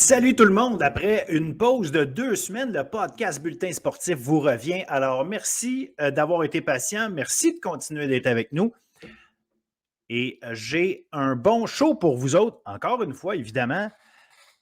Salut tout le monde! Après une pause de 2 semaines, le podcast Bulletin sportif vous revient. Alors, merci d'avoir été patient. Merci de continuer d'être avec nous. Et j'ai un bon show pour vous autres, encore une fois, évidemment.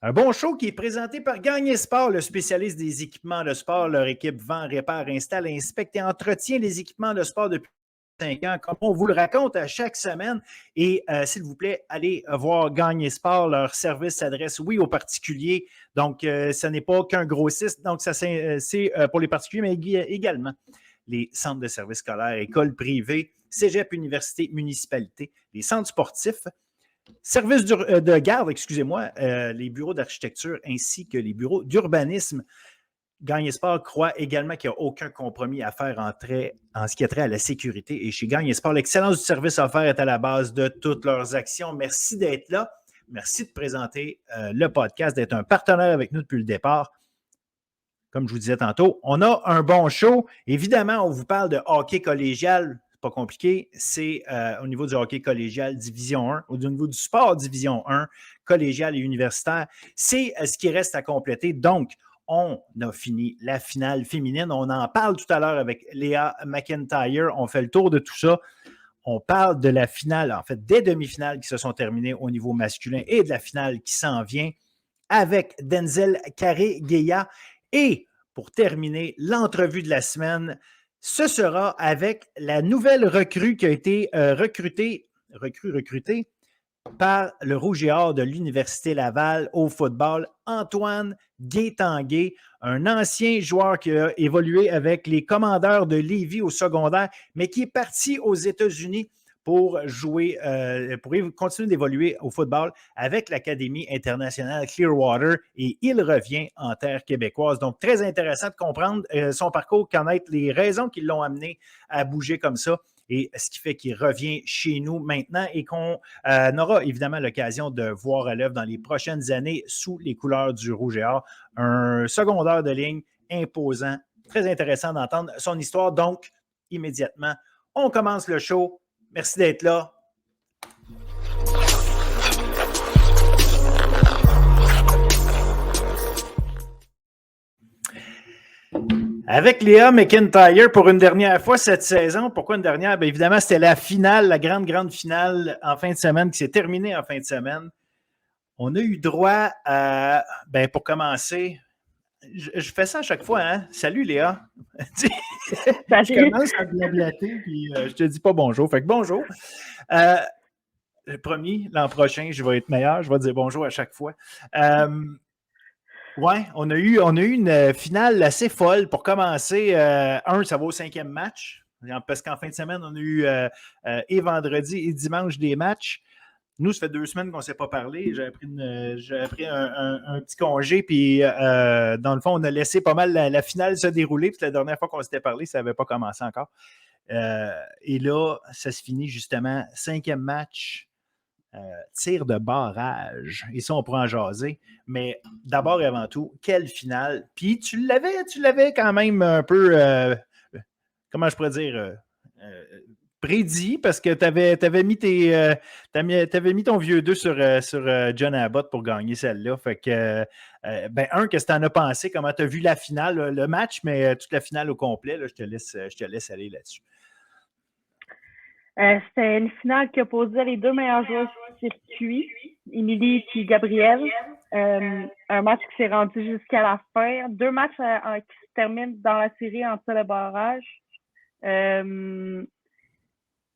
Un bon show qui est présenté par Gagné Sport, le spécialiste des équipements de sport. Leur équipe vend, répare, installe, inspecte et entretient les équipements de sport depuis 5 ans, comme on vous le raconte à chaque semaine. Et s'il vous plaît, allez voir Gagné Sport. Leur service s'adresse, oui, aux particuliers. Donc, ce n'est pas qu'un grossiste. Donc, ça, c'est pour les particuliers, mais également les centres de services scolaires, écoles privées, cégep, université, municipalité, les centres sportifs, services de garde, excusez-moi, les bureaux d'architecture ainsi que les bureaux d'urbanisme. Gagné Sport croit également qu'il n'y a aucun compromis à faire en ce qui a trait à la sécurité. Et chez Gagné Sport, l'excellence du service offert est à la base de toutes leurs actions. Merci d'être là. Merci de présenter le podcast, d'être un partenaire avec nous depuis le départ. Comme je vous disais tantôt, on a un bon show. Évidemment, on vous parle de hockey collégial. C'est pas compliqué. C'est au niveau du hockey collégial Division 1, au niveau du sport Division 1, collégial et universitaire. C'est ce qui reste à compléter. Donc, on a fini la finale féminine. On en parle tout à l'heure avec Léa McIntyre. On fait le tour de tout ça. On parle de la finale, en fait, des demi-finales qui se sont terminées au niveau masculin et de la finale qui s'en vient avec Denzel Carré-Guéa. Et pour terminer l'entrevue de la semaine, ce sera avec la nouvelle recrue qui a été recrutée par le Rouge et Or de l'Université Laval au football, Antoine Gué-Tanguay, un ancien joueur qui a évolué avec les Commandeurs de Lévis au secondaire, mais qui est parti aux États-Unis pour jouer, pour continuer d'évoluer au football avec l'Académie internationale Clearwater et il revient en terre québécoise. Donc, très intéressant de comprendre son parcours, connaître les raisons qui l'ont amené à bouger comme ça et ce qui fait qu'il revient chez nous maintenant et qu'on aura évidemment l'occasion de voir à l'œuvre dans les prochaines années sous les couleurs du Rouge et Or. Un secondaire de ligne imposant, très intéressant d'entendre son histoire. Donc, immédiatement, on commence le show. Merci d'être là. Avec Léa McIntyre pour une dernière fois cette saison. Pourquoi une dernière? Bien, évidemment, c'était la finale, la grande finale en fin de semaine qui s'est terminée en fin de semaine. On a eu droit à, ben, pour commencer, je fais ça à chaque fois, hein? Salut Léa. Je commence à blablater puis je te dis pas bonjour. Fait que bonjour. Promis, l'an prochain, je vais être meilleur. Je vais dire bonjour à chaque fois. Oui, on a eu une finale assez folle pour commencer. Ça va au 5e match. Parce qu'en fin de semaine, on a eu et vendredi et dimanche des matchs. Nous, ça fait 2 semaines qu'on ne s'est pas parlé. J'ai pris un petit congé, puis dans le fond, on a laissé pas mal la finale se dérouler. Puis la dernière fois qu'on s'était parlé, ça n'avait pas commencé encore. Et là, ça se finit justement 5e match. Tir de barrage. Et ça, on pourra en jaser. Mais d'abord et avant tout, quelle finale. Puis tu l'avais quand même un peu, comment je pourrais dire, prédit parce que tu avais mis ton vieux 2 sur John Abbott pour gagner celle-là. Fait que, qu'est-ce que tu en as pensé? Comment tu as vu la finale, le match, mais toute la finale au complet? Là, je te laisse aller là-dessus. C'était une finale qui opposait les 2 meilleurs joueurs du circuit, Émilie et Gabriel. Un match qui s'est rendu jusqu'à la fin. 2 matchs qui se terminent dans la série en tir de barrage. On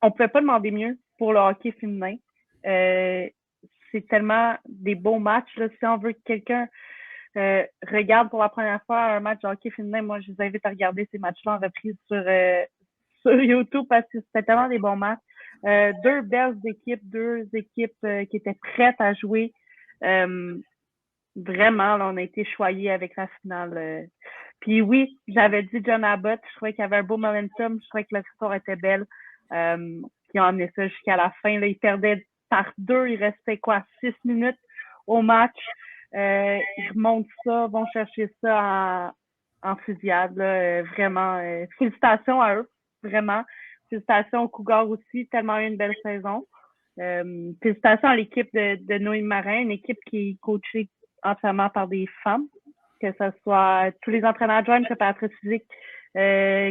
ne pouvait pas demander mieux pour le hockey féminin. C'est tellement des beaux matchs. Là. Si on veut que quelqu'un regarde pour la première fois un match de hockey féminin, moi, je vous invite à regarder ces matchs-là en reprise sur YouTube parce que c'était tellement des bons matchs. 2 belles équipes, 2 équipes qui étaient prêtes à jouer. Vraiment, là, on a été choyés avec la finale. Puis oui, j'avais dit John Abbott, je trouvais qu'il y avait un beau momentum, je trouvais que la victoire était belle. Puis on emmené ça jusqu'à la fin. Là, ils perdaient par 2, il restait 6 minutes au match. Ils remontent ça, vont chercher ça en fusillade. Là, vraiment, félicitations à eux. Vraiment. Félicitations aux Cougars aussi, tellement eu une belle saison. Félicitations à l'équipe de Noémie Marin, une équipe qui est coachée entièrement par des femmes, que ce soit tous les entraîneurs adjoints, préparatrices physiques,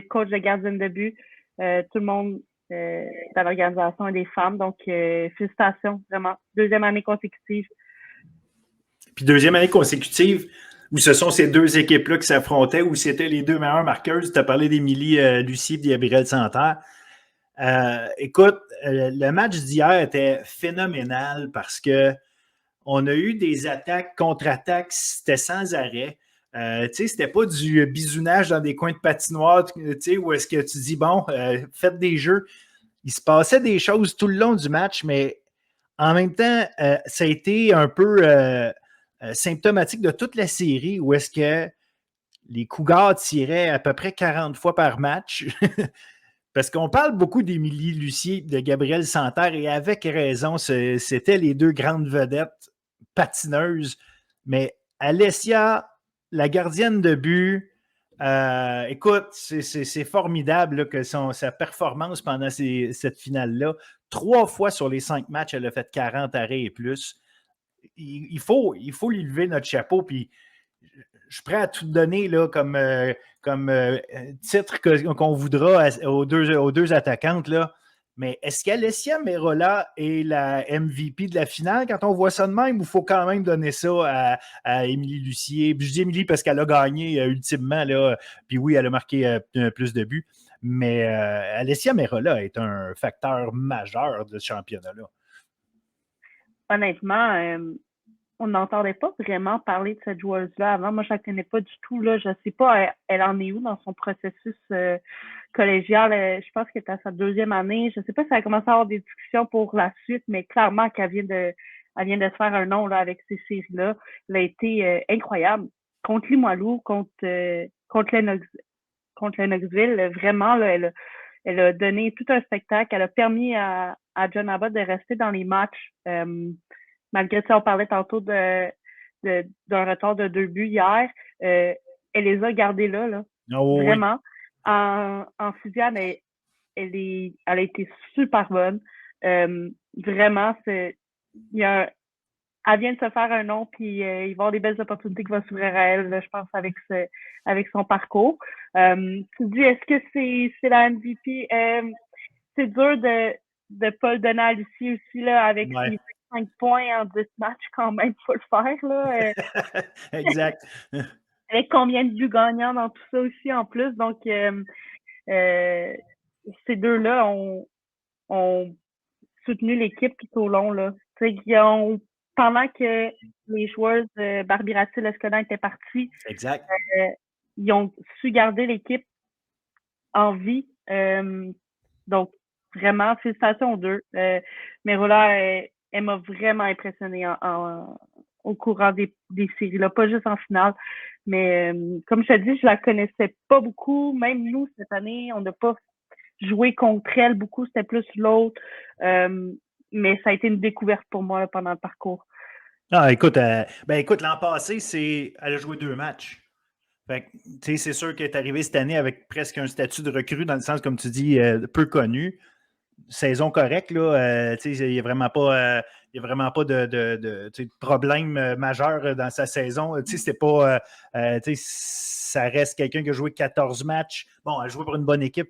coach de gardien de but, tout le monde dans l'organisation est des femmes. Donc, félicitations, vraiment. Deuxième année consécutive. Puis deuxième année consécutive, où ce sont ces deux équipes-là qui s'affrontaient, où c'était les deux meilleures marqueuses. Tu as parlé d'Émilie Lucier et de Gabrielle Santerre. Écoute, le match d'hier était phénoménal parce que on a eu des attaques, contre-attaques, c'était sans arrêt. C'était pas du bisounage dans des coins de patinoire, où est-ce que tu dis, bon, faites des jeux. Il se passait des choses tout le long du match, mais en même temps, ça a été un peu symptomatique de toute la série où est-ce que les Cougars tiraient à peu près 40 fois par match. Parce qu'on parle beaucoup d'Émilie Lucier, de Gabrielle Santerre, et avec raison, c'était les deux grandes vedettes patineuses. Mais Alessia, la gardienne de but, écoute, c'est formidable là, que sa performance pendant cette finale-là. 3 fois sur les 5 matchs, elle a fait 40 arrêts et plus. Il faut lui lever notre chapeau, puis je suis prêt à tout donner là, comme titre qu'on voudra aux deux attaquantes. Là. Mais est-ce qu'Alessia Merola est la MVP de la finale quand on voit ça de même ou il faut quand même donner ça à Émilie Lucier? Puis je dis Émilie parce qu'elle a gagné ultimement. Là, puis oui, elle a marqué plus de buts. Mais Alessia Merola est un facteur majeur de ce championnat-là. Honnêtement, on n'entendait pas vraiment parler de cette joueuse-là avant. Moi, je ne la connais pas du tout. Là. Je ne sais pas, elle en est où dans son processus collégial. Je pense qu'elle est à sa 2e année. Je ne sais pas si elle a commencé à avoir des discussions pour la suite, mais clairement qu'elle vient de se faire un nom là, avec ces séries-là. Elle a été incroyable. Contre Limoilou, contre Lennoxville, vraiment, là, elle a donné tout un spectacle. Elle a permis à John Abbott de rester dans les matchs. Malgré ça, on parlait tantôt d'un retard de 2 buts hier. Elle les a gardés là. Oh, vraiment. Oui. En fusion, elle a été super bonne. Vraiment, elle vient de se faire un nom, puis il va y avoir des belles opportunités qui vont s'ouvrir à elle, là, je pense, avec son parcours. Tu dis, est-ce que c'est la MVP? C'est dur de ne pas le donner à Lucie aussi, là, avec ses 5 points en 10 matchs, quand même, il faut le faire. Là. Exact. Avec combien de buts gagnants dans tout ça aussi, en plus. Donc, ces deux-là ont soutenu l'équipe tout au long. Là. Pendant que les joueuses Barbie Rattil Escodin étaient partis, exact. Ils ont su garder l'équipe en vie. Donc, vraiment, félicitations aux deux. Merola, elle m'a vraiment impressionnée au courant des séries, là, pas juste en finale. Mais comme je te dis, je la connaissais pas beaucoup. Même nous, cette année, on n'a pas joué contre elle beaucoup. C'était plus l'autre. Mais ça a été une découverte pour moi là, pendant le parcours. Ah, écoute, l'an passé, elle a joué 2 matchs. C'est sûr qu'elle est arrivée cette année avec presque un statut de recrue, dans le sens, comme tu dis, peu connu. Saison correcte, là. Il n'y a vraiment pas, de problème majeur dans sa saison. C'était pas. Ça reste quelqu'un qui a joué 14 matchs. Bon, elle a joué pour une bonne équipe,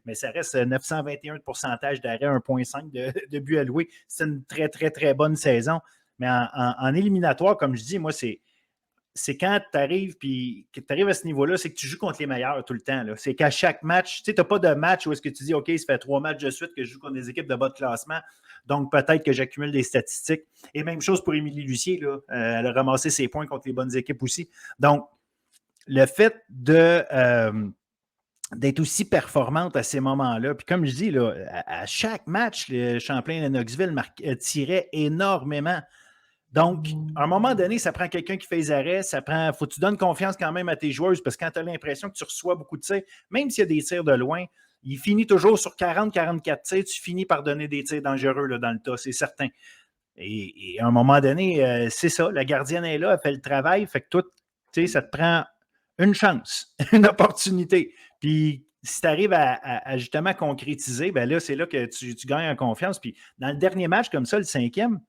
mais ça reste 921 de pourcentage d'arrêt, 1,5 de buts alloués. C'est une très, très, très bonne saison. Mais en éliminatoire, comme je dis, moi, c'est quand tu arrives à ce niveau-là, c'est que tu joues contre les meilleurs tout le temps. Là. C'est qu'à chaque match, tu n'as pas de match où est-ce que tu dis, OK, ça fait 3 matchs de suite que je joue contre des équipes de bas de classement, donc peut-être que j'accumule des statistiques. Et même chose pour Émilie Lucier, là. Elle a ramassé ses points contre les bonnes équipes aussi. Donc, le fait d'être aussi performante à ces moments-là, puis comme je dis, là, à chaque match, le Champlain-Lennoxville tirait énormément. Donc, à un moment donné, ça prend quelqu'un qui fait les arrêts, faut que tu donnes confiance quand même à tes joueuses, parce que quand tu as l'impression que tu reçois beaucoup de tirs, même s'il y a des tirs de loin, il finit toujours sur 40-44 tirs, tu finis par donner des tirs dangereux là, dans le tas, c'est certain. Et à un moment donné, c'est ça, la gardienne est là, elle fait le travail, fait que toi, ça te prend une chance, une opportunité. Puis, si tu arrives à justement concrétiser, ben là, c'est là que tu gagnes en confiance. Puis, dans le dernier match comme ça, le 5e,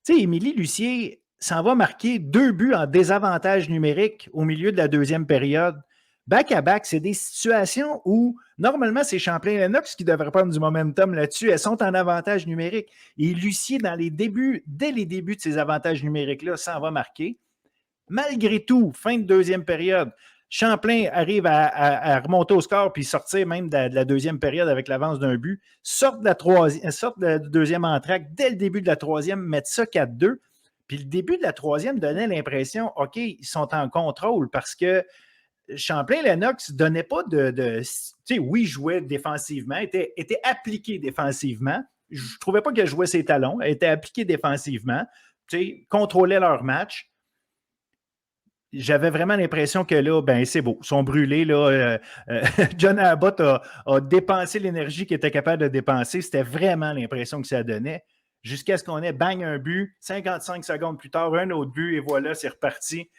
tu sais, Émilie Lucier, s'en va marquer 2 buts en désavantage numérique au milieu de la deuxième période. Back-à-back, c'est des situations où, normalement, c'est Champlain-Lennox qui devrait prendre du momentum là-dessus. Elles sont en avantage numérique. Et Lucier, dès les débuts de ces avantages numériques-là, s'en va marquer. Malgré tout, fin de deuxième période, Champlain arrive à remonter au score puis sortir même de la deuxième période avec l'avance d'un but, sortent de la deuxième entraque dès le début de la troisième, mettent ça 4-2. Puis le début de la troisième donnait l'impression, OK, ils sont en contrôle parce que Champlain-Lennox ne donnait pas de tu sais, oui, jouait défensivement, était appliqué défensivement. Je ne trouvais pas qu'elle jouait ses talons, elle était appliquée défensivement, tu sais, contrôlait leur match. J'avais vraiment l'impression que là, ben c'est beau, ils sont brûlés. Là, John Abbott a dépensé l'énergie qu'il était capable de dépenser. C'était vraiment l'impression que ça donnait. Jusqu'à ce qu'on ait bang un but, 55 secondes plus tard, un autre but, et voilà, c'est reparti.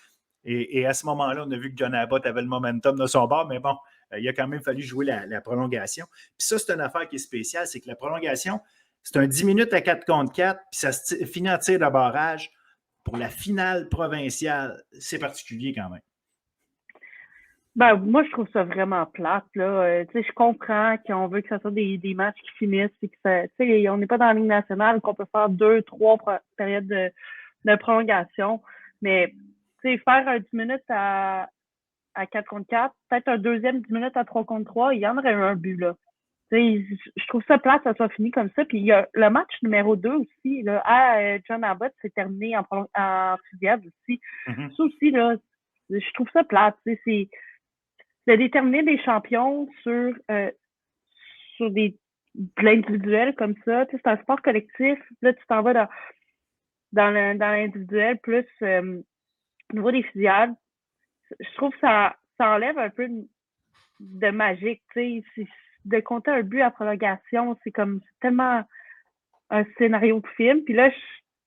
Et à ce moment-là, on a vu que John Abbott avait le momentum de son bord, mais bon, il a quand même fallu jouer la prolongation. Puis ça, c'est une affaire qui est spéciale, c'est que la prolongation, c'est un 10 minutes à 4 contre 4, puis ça se finit en tir de barrage. Pour la finale provinciale, c'est particulier quand même. Ben, moi, je trouve ça vraiment plate, là. Je comprends qu'on veut que ce soit des matchs qui finissent et que ça, on n'est pas dans la Ligue nationale, qu'on peut faire 2, 3 périodes de prolongation. Mais, faire un 10 minutes à 4 contre 4, peut-être un deuxième 10 minutes à 3 contre 3, il y en aurait un but, là. Je trouve ça plate que ça soit fini comme ça. Puis il y a le match numéro 2 aussi, là, à John Abbott, c'est terminé en fusillade aussi. Mm-hmm. Ça aussi, là, je trouve ça plate. C'est de déterminer des champions sur de l'individuel comme ça. C'est un sport collectif. Là, tu t'en vas dans l'individuel plus au niveau des fusillades. Je trouve que ça enlève un peu de magique. De compter un but à prolongation, c'est tellement un scénario de film. Puis là, je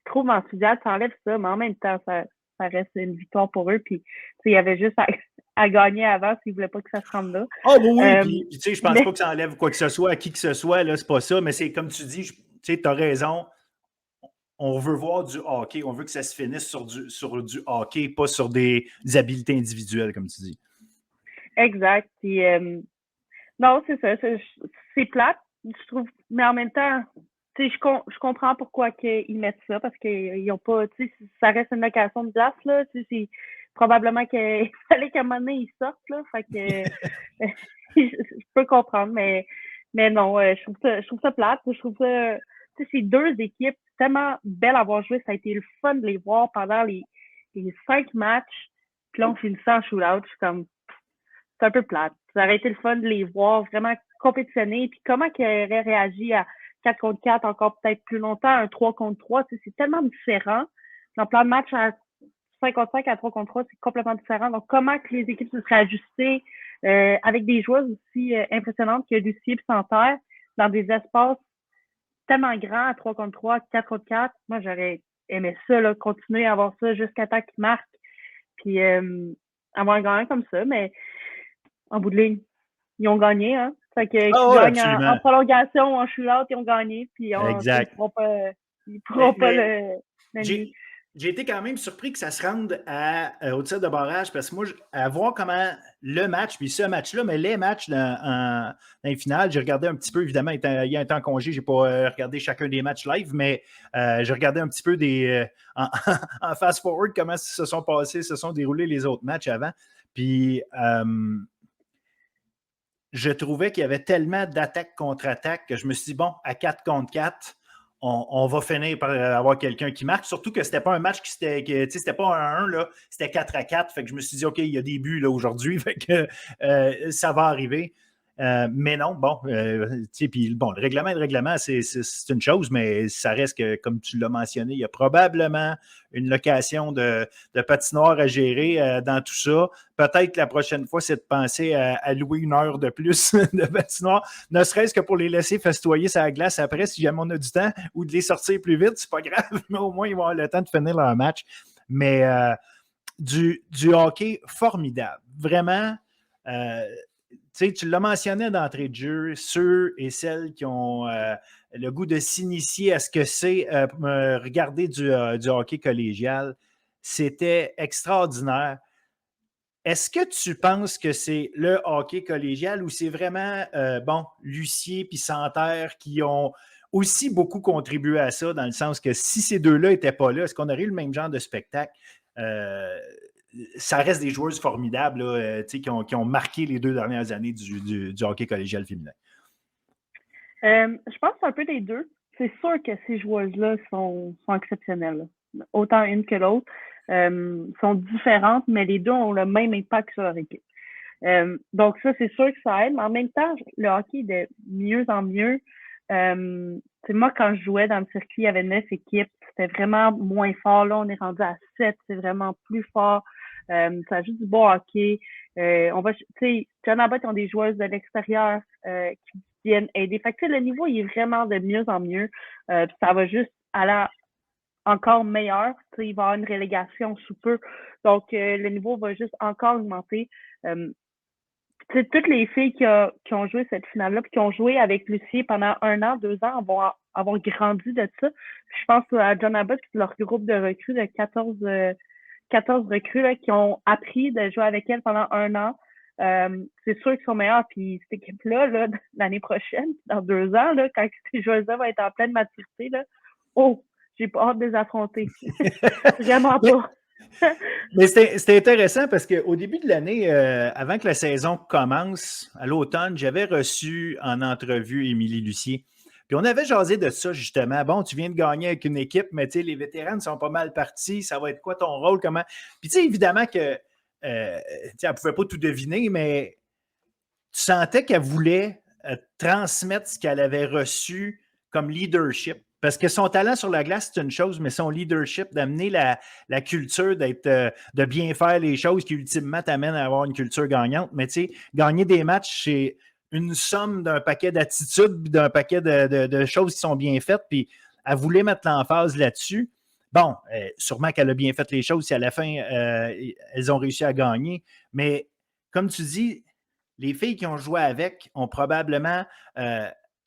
trouve en fusillade, ça enlève ça, mais en même temps, ça reste une victoire pour eux. Puis, il y avait juste à gagner avant s'ils ne voulaient pas que ça se rende là. Ah oui, puis je pense pas que ça enlève quoi que ce soit à qui que ce soit, là, c'est pas ça, mais c'est comme tu dis, tu as raison. On veut voir du hockey, on veut que ça se finisse sur du hockey, pas sur des habiletés individuelles, comme tu dis. Exact. Puis, non, c'est ça. C'est plate, je trouve. Mais en même temps, je comprends pourquoi ils mettent ça, parce qu'ils n'ont pas, ça reste une location de glace, là. C'est probablement qu'il fallait qu'à un moment donné, ils sortent, là. Fait que je peux comprendre, mais non, je trouve ça plate. Je trouve ça, c'est deux équipes tellement belles à avoir joué. Ça a été le fun de les voir pendant les 5 matchs. Puis là, on finit ça en shootout. Je suis comme, c'est un peu plate. Ça aurait été le fun de les voir vraiment compétitionner. Puis comment qu'ils auraient réagi à 4 contre 4, encore peut-être plus longtemps, un 3 contre 3. C'est tellement différent. Dans plein de matchs à 5 contre 5 à 3 contre 3, c'est complètement différent. Donc, comment que les équipes se seraient ajustées avec des joueuses aussi impressionnantes que Lucie et Santerre dans des espaces tellement grands à 3 contre 3, 4 contre 4. Moi, j'aurais aimé ça, là, continuer à avoir ça jusqu'à temps qu'ils marquent. Puis avoir un gagnant comme ça, mais en bout de ligne, ils ont gagné, hein. Fait que qu'ils gagnent en prolongation, en shootout, ils ont gagné. Puis ils ne pourront pas le. J'ai été quand même surpris que ça se rende au tir de barrage parce que moi, à voir comment le match, puis ce match-là, mais les matchs dans les finales, j'ai regardé un petit peu, évidemment, il y a un temps en congé, je n'ai pas regardé chacun des matchs live, mais j'ai regardé un petit peu en fast-forward comment se sont déroulés les autres matchs avant. Puis je trouvais qu'il y avait tellement d'attaques contre-attaques que je me suis dit, bon, à 4 contre 4, on va finir par avoir quelqu'un qui marque. Surtout que c'était pas un match c'était pas un 1, là, c'était 4 à 4. Fait que je me suis dit, OK, il y a des buts là, aujourd'hui. Fait que ça va arriver. Mais non, bon, puis bon, le règlement, c'est une chose, mais ça reste que, comme tu l'as mentionné, il y a probablement une location de patinoire à gérer dans tout ça. Peut-être que la prochaine fois, c'est de penser à louer une heure de plus de patinoire, ne serait-ce que pour les laisser festoyer sur la glace après, si jamais on a du temps, ou de les sortir plus vite, c'est pas grave, mais au moins, ils vont avoir le temps de finir leur match. Mais du hockey formidable. Vraiment, sais, tu l'as mentionné d'entrée de jeu, ceux et celles qui ont le goût de s'initier à ce que c'est regarder du hockey collégial, c'était extraordinaire. Est-ce que tu penses que c'est le hockey collégial ou c'est vraiment, Lucier puis Santerre qui ont aussi beaucoup contribué à ça, dans le sens que si ces deux-là n'étaient pas là, est-ce qu'on aurait eu le même genre de spectacle? Ça reste des joueuses formidables là, qui ont marqué les 2 dernières années du hockey collégial féminin. Je pense que c'est un peu des deux. C'est sûr que ces joueuses-là sont exceptionnelles. Autant une que l'autre. Sont différentes, mais les deux ont le même impact sur leur équipe. Donc ça, c'est sûr que ça aide, mais en même temps, le hockey est de mieux en mieux. Moi, quand je jouais dans le circuit, il y avait 9 équipes. C'était vraiment moins fort. Là, on est rendu à 7. C'est vraiment plus fort. Ça joue du bon hockey. John Abbott ont des joueuses de l'extérieur qui viennent aider. Fait que le niveau, il est vraiment de mieux en mieux. Ça va juste aller encore meilleur. Il va y avoir une relégation sous peu. Donc, le niveau va juste encore augmenter. Toutes les filles qui ont joué cette finale-là, puis qui ont joué avec Lucier pendant 1 an, 2 ans, vont avoir grandi de ça. Je pense à John Abbott, leur groupe de recrues de 14 recrues là, qui ont appris de jouer avec elle pendant 1 an. C'est sûr qu'ils sont meilleurs. Puis cette équipe-là, là, l'année prochaine, dans 2 ans, là, quand ces joueuses-là vont être en pleine maturité, là, j'ai pas hâte de les affronter. Vraiment pas. Mais c'était intéressant parce qu'au début de l'année, avant que la saison commence, à l'automne, j'avais reçu en entrevue Émilie Lucier. Puis on avait jasé de ça, justement. Bon, tu viens de gagner avec une équipe, mais tu sais, les vétérans sont pas mal partis. Ça va être quoi ton rôle? Comment? Puis tu sais, évidemment que elle ne pouvait pas tout deviner, mais tu sentais qu'elle voulait transmettre ce qu'elle avait reçu comme leadership. Parce que son talent sur la glace, c'est une chose, mais son leadership, d'amener la culture, de bien faire les choses qui ultimement t'amènent à avoir une culture gagnante. Mais tu sais, gagner des matchs, c'est une somme d'un paquet d'attitudes, d'un paquet de choses qui sont bien faites, puis elle voulait mettre l'emphase là-dessus. Bon, sûrement qu'elle a bien fait les choses si à la fin, elles ont réussi à gagner. Mais comme tu dis, les filles qui ont joué avec ont probablement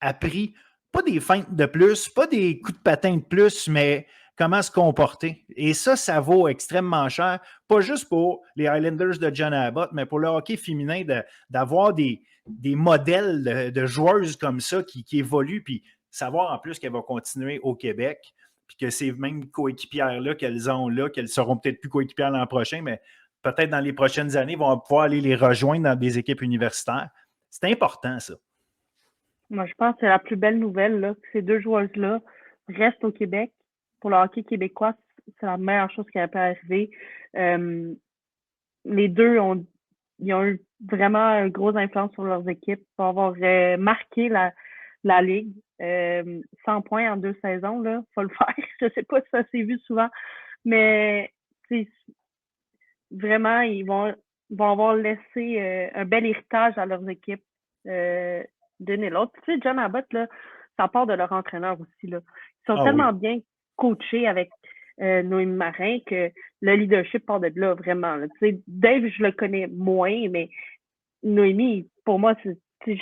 appris pas des feintes de plus, pas des coups de patin de plus, mais comment se comporter. Et ça vaut extrêmement cher, pas juste pour les Highlanders de John Abbott, mais pour le hockey féminin, d'avoir des modèles de joueuses comme ça qui évoluent, puis savoir en plus qu'elles vont continuer au Québec, puis que ces mêmes coéquipières-là qu'elles ont là, qu'elles seront peut-être plus coéquipières l'an prochain, mais peut-être dans les prochaines années, vont pouvoir aller les rejoindre dans des équipes universitaires. C'est important, ça. Moi, je pense que c'est la plus belle nouvelle, là, que ces deux joueuses-là restent au Québec. Pour le hockey québécois, c'est la meilleure chose qui a pu arriver. Les deux ils ont eu vraiment une grosse influence sur leurs équipes pour avoir marqué la Ligue. 100 points en 2 saisons, là, faut le faire. Je sais pas si ça s'est vu souvent, mais vraiment, ils vont avoir laissé un bel héritage à leurs équipes d'une et l'autre. Tu sais, John Abbott, là, ça part de leur entraîneur aussi. Là. Ils sont tellement bien coachés avec Noémie Marin que le leadership part de là, vraiment. Là. Tu sais, Dave, je le connais moins, mais Noémie, pour moi, je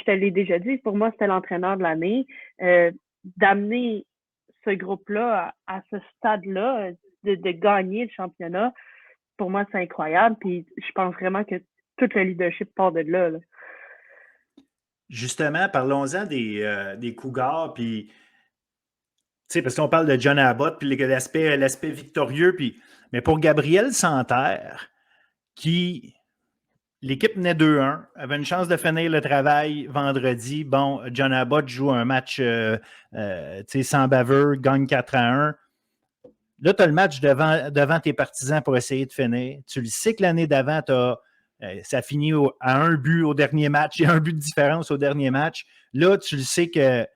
te l'ai déjà dit, pour moi, c'était l'entraîneur de l'année. D'amener ce groupe-là à ce stade-là, de gagner le championnat, pour moi, c'est incroyable. Puis je pense vraiment que tout le leadership part de là. Justement, parlons-en des Cougars, puis parce qu'on parle de John Abbott, puis l'aspect victorieux, mais pour Gabrielle Santerre, l'équipe menait 2-1, avait une chance de finir le travail vendredi. Bon, John Abbott joue un match sans baveur, gagne 4-1. Là, tu as le match devant tes partisans pour essayer de finir. Tu le sais que l'année d'avant, ça finit à 1 but au dernier match. Il y a 1 but de différence au dernier match. Là, tu le sais que,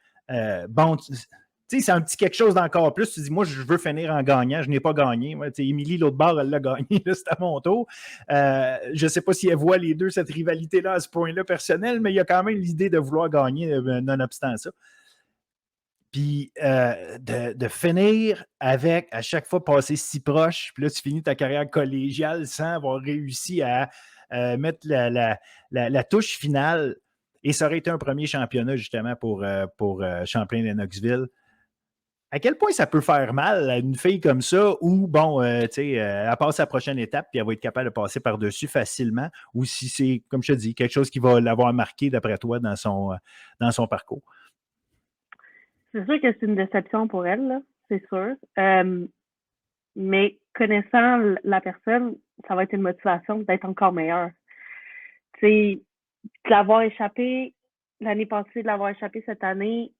c'est un petit quelque chose d'encore plus. Tu dis, moi, je veux finir en gagnant. Je n'ai pas gagné. Moi, Émilie, l'autre bord, elle l'a gagné. C'est à mon tour. Je ne sais pas si elle voit les deux, cette rivalité-là, à ce point-là personnel, mais il y a quand même l'idée de vouloir gagner, nonobstant ça. Puis de finir avec, à chaque fois, passer si proche, puis là, tu finis ta carrière collégiale sans avoir réussi à mettre la touche finale. Et ça aurait été un premier championnat, justement, pour Champlain-Lennoxville. À quel point ça peut faire mal à une fille comme ça où, bon, tu sais, elle passe à la prochaine étape puis elle va être capable de passer par-dessus facilement, ou si c'est, comme je te dis, quelque chose qui va l'avoir marqué, d'après toi, dans son parcours? C'est sûr que c'est une déception pour elle, là, c'est sûr. Mais connaissant la personne, ça va être une motivation d'être encore meilleure. Tu sais, de l'avoir échappé l'année passée, de l'avoir échappé cette année,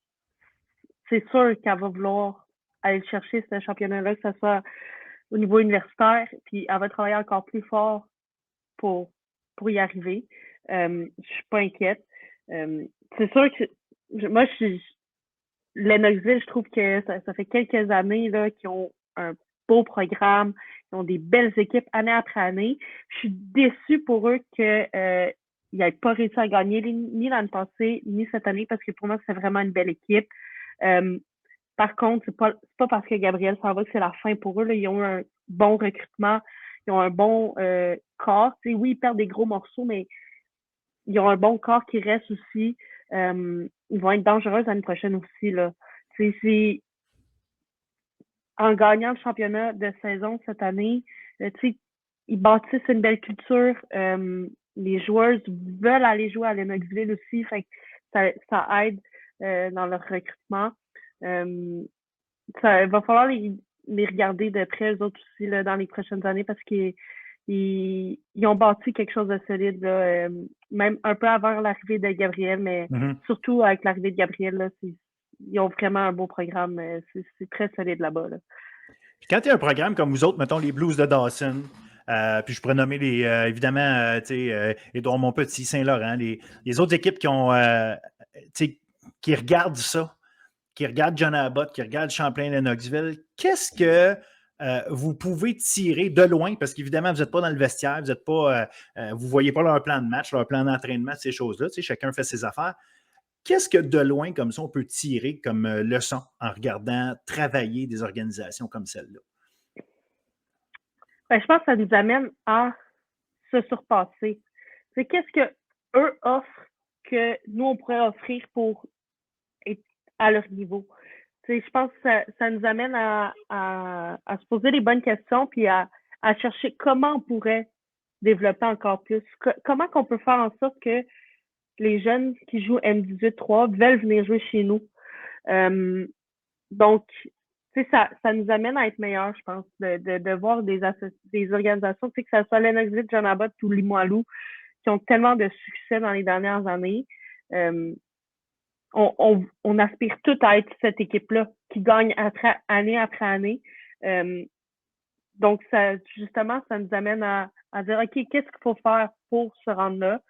c'est sûr qu'elle va vouloir aller chercher ce championnat-là, que ce soit au niveau universitaire, puis elle va travailler encore plus fort pour, pour y arriver. Je suis pas inquiète. C'est sûr que moi, Lennoxville, je trouve que ça fait quelques années là, qu'ils ont un beau programme, ils ont des belles équipes année après année. Je suis déçue pour eux qu'ils n'aient pas réussi à gagner ni l'année passée, ni cette année, parce que pour moi, c'est vraiment une belle équipe. Par contre, c'est pas parce que Gabriel s'en va que c'est la fin pour eux. Là. Ils ont eu un bon recrutement, ils ont un bon corps. Tu sais, oui, ils perdent des gros morceaux, mais ils ont un bon corps qui reste aussi. Ils vont être dangereux l'année prochaine aussi. Là. C'est en gagnant le championnat de saison cette année, ils bâtissent une belle culture. Les joueurs veulent aller jouer à Lennoxville aussi. Fait que ça aide dans leur recrutement. Ça va falloir les regarder de près, eux autres aussi, là, dans les prochaines années, parce qu'ils ont bâti quelque chose de solide, là, même un peu avant l'arrivée de Gabriel, mais surtout avec l'arrivée de Gabriel, là, ils ont vraiment un beau programme. C'est très solide là-bas. Là. Puis quand tu as un programme comme vous autres, mettons les Blues de Dawson, puis je pourrais nommer évidemment, Édouard Montpetit, Saint-Laurent, les autres équipes qui regardent ça, qui regardent John Abbott, qui regardent Champlain-Lennoxville, qu'est-ce que vous pouvez tirer de loin, parce qu'évidemment, vous n'êtes pas dans le vestiaire, vous ne voyez pas leur plan de match, leur plan d'entraînement, ces choses-là, chacun fait ses affaires. Qu'est-ce que de loin, comme ça, on peut tirer comme leçon en regardant travailler des organisations comme celle-là? Ben, je pense que ça nous amène à se surpasser. C'est qu'est-ce que eux offrent que nous, on pourrait offrir pour être à leur niveau. Je pense que ça nous amène à se poser les bonnes questions puis à chercher comment on pourrait développer encore plus. Comment qu'on peut faire en sorte que les jeunes qui jouent M18-3 veulent venir jouer chez nous. Donc, ça nous amène à être meilleurs, je pense, de voir des organisations, que ce soit Lennoxville, John Abbott ou Limoilou, qui ont tellement de succès dans les dernières années. On aspire tout à être cette équipe-là qui gagne année après année. Donc, justement, ça nous amène à dire, OK, qu'est-ce qu'il faut faire pour se rendre là?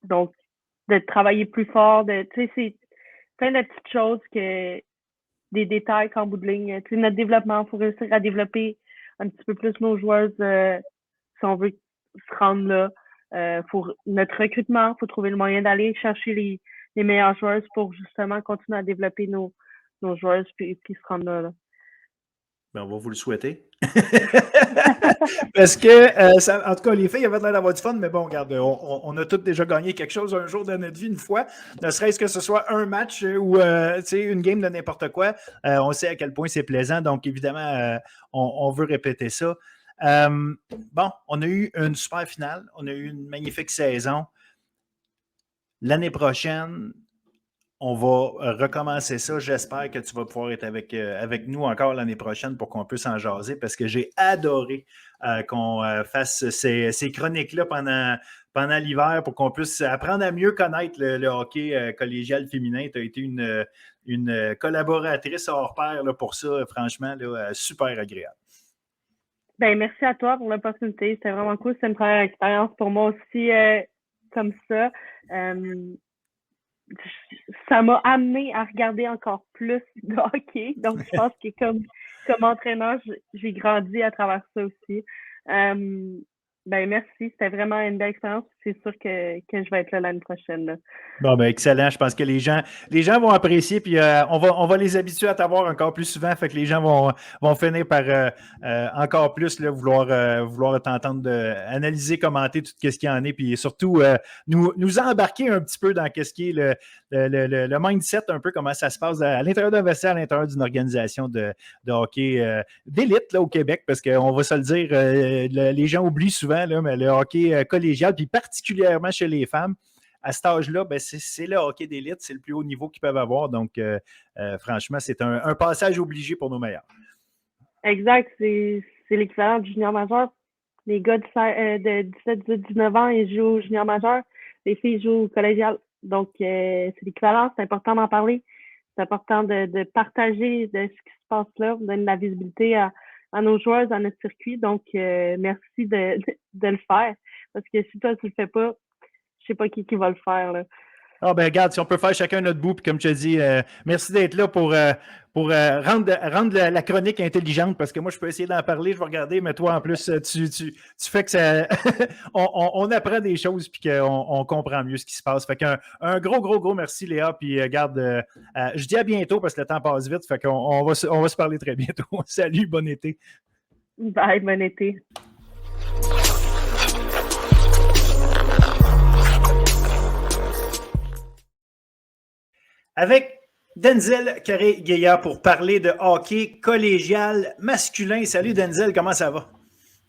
Donc, de travailler plus fort, c'est plein de petites choses des détails qu'en bout de ligne. Notre développement, il faut réussir à développer un petit peu plus nos joueurs si on veut se rendre là. Notre recrutement, il faut trouver le moyen d'aller chercher les meilleurs joueurs pour justement continuer à développer nos joueurs puis se rendre là. Ben, on va vous le souhaiter. Parce que, en tout cas, les filles avaient l'air d'avoir du fun, mais bon, regarde, on a tous déjà gagné quelque chose un jour de notre vie, une fois, ne serait-ce que ce soit un match ou une game de n'importe quoi. On sait à quel point c'est plaisant, donc évidemment, on veut répéter ça. Bon, on a eu une super finale, on a eu une magnifique saison. L'année prochaine, on va recommencer ça. J'espère que tu vas pouvoir être avec nous encore l'année prochaine pour qu'on puisse en jaser, parce que j'ai adoré qu'on fasse ces chroniques-là pendant l'hiver pour qu'on puisse apprendre à mieux connaître le hockey collégial féminin. Tu as été une collaboratrice hors pair là, pour ça, franchement, là, super agréable. Ben, merci à toi pour l'opportunité. C'était vraiment cool. C'est une première expérience pour moi aussi comme ça. Ça m'a amené à regarder encore plus de hockey. Donc, je pense que comme entraîneur, j'ai grandi à travers ça aussi. Ben merci, c'était vraiment une belle expérience. C'est sûr que je vais être là l'année prochaine. Là. Bon, ben excellent. Je pense que les gens vont apprécier, puis on va les habituer à t'avoir encore plus souvent. Fait que les gens vont finir par encore plus là, vouloir t'entendre analyser, commenter tout ce qu'il y en est, puis surtout nous embarquer un petit peu dans ce qui est le mindset, un peu comment ça se passe à l'intérieur d'un vestiaire, à l'intérieur d'une organisation de hockey d'élite là, au Québec, parce qu'on va se le dire, les gens oublient souvent, là, mais le hockey collégial, puis particulièrement chez les femmes, à cet âge-là, ben c'est le hockey d'élite, c'est le plus haut niveau qu'ils peuvent avoir. Donc, franchement, c'est un passage obligé pour nos meilleurs. Exact, c'est l'équivalent du junior majeur. Les gars de 17, 18, 19 ans, ils jouent au junior majeur. Les filles jouent au collégial. Donc, c'est l'équivalent, c'est important d'en parler. C'est important de partager de ce qui se passe là, donner de la visibilité à nos joueurs, à notre circuit. Donc, merci de le faire. Parce que si toi, tu le fais pas, je sais pas qui va le faire. Là. Ah ben regarde, si on peut faire chacun notre bout, puis comme je te dis, merci d'être là pour rendre la chronique intelligente, parce que moi, je peux essayer d'en parler, je vais regarder, mais toi, en plus, tu fais que ça on apprend des choses, puis qu'on comprend mieux ce qui se passe. Fait qu'un gros merci, Léa, puis garde, je dis à bientôt, parce que le temps passe vite, fait qu'on on va se parler très bientôt. Salut, bon été. Bye, bon été. Avec Denzel Carré-Gaillard pour parler de hockey collégial masculin. Salut Denzel, comment ça va?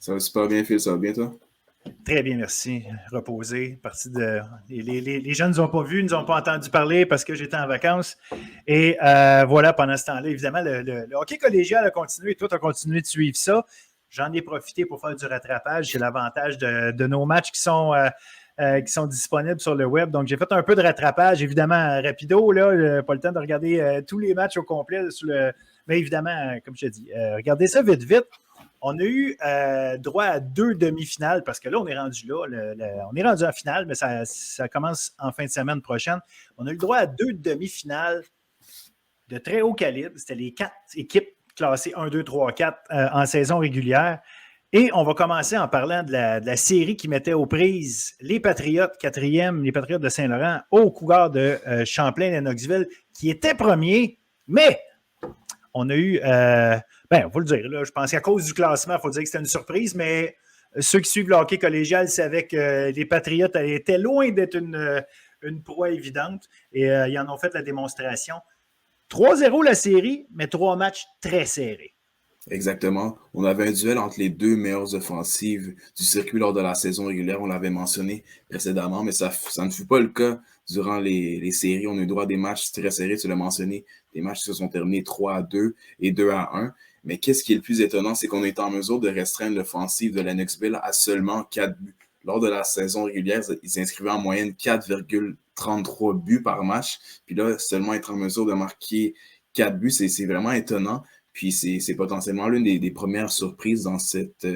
Ça va super bien, Phil, ça va bien toi? Très bien, merci. Reposé. Les gens ne nous ont pas vus, ne nous ont pas entendu parler parce que j'étais en vacances. Et voilà, pendant ce temps-là, évidemment, le hockey collégial a continué. Toi, tu as continué de suivre ça. J'en ai profité pour faire du rattrapage. C'est l'avantage de nos matchs qui sont disponibles sur le web. Donc, j'ai fait un peu de rattrapage, évidemment, rapido, là, pas le temps de regarder tous les matchs au complet. Mais évidemment, comme je te dis, regardez ça vite. On a eu droit à 2 demi-finales, parce que là, on est rendu là. On est rendu en finale, mais ça commence en fin de semaine prochaine. On a eu le droit à 2 demi-finales de très haut calibre. C'était les 4 équipes classées 1, 2, 3, 4 en saison régulière. Et on va commencer en parlant de la série qui mettait aux prises les Patriotes, 4e, les Patriotes de Saint-Laurent, au Cougars de Champlain-Lennoxville, qui étaient premiers, mais on a eu, on va le dire, là, je pense qu'à cause du classement, il faut dire que c'était une surprise, mais ceux qui suivent le hockey collégial savaient que les Patriotes étaient loin d'être une proie évidente, et ils en ont fait la démonstration. 3-0 la série, mais 3 matchs très serrés. Exactement. On avait un duel entre les 2 meilleures offensives du circuit lors de la saison régulière. On l'avait mentionné précédemment, mais ça ne fut pas le cas durant les séries. On a eu droit à des matchs très serrés, tu l'as mentionné, des matchs qui se sont terminés 3-2 et 2-1. Mais qu'est-ce qui est le plus étonnant, c'est qu'on est en mesure de restreindre l'offensive de Lennoxville à seulement 4 buts. Lors de la saison régulière, ils inscrivaient en moyenne 4,33 buts par match. Puis là, seulement être en mesure de marquer 4 buts, c'est vraiment étonnant. Puis c'est potentiellement l'une des premières surprises dans cette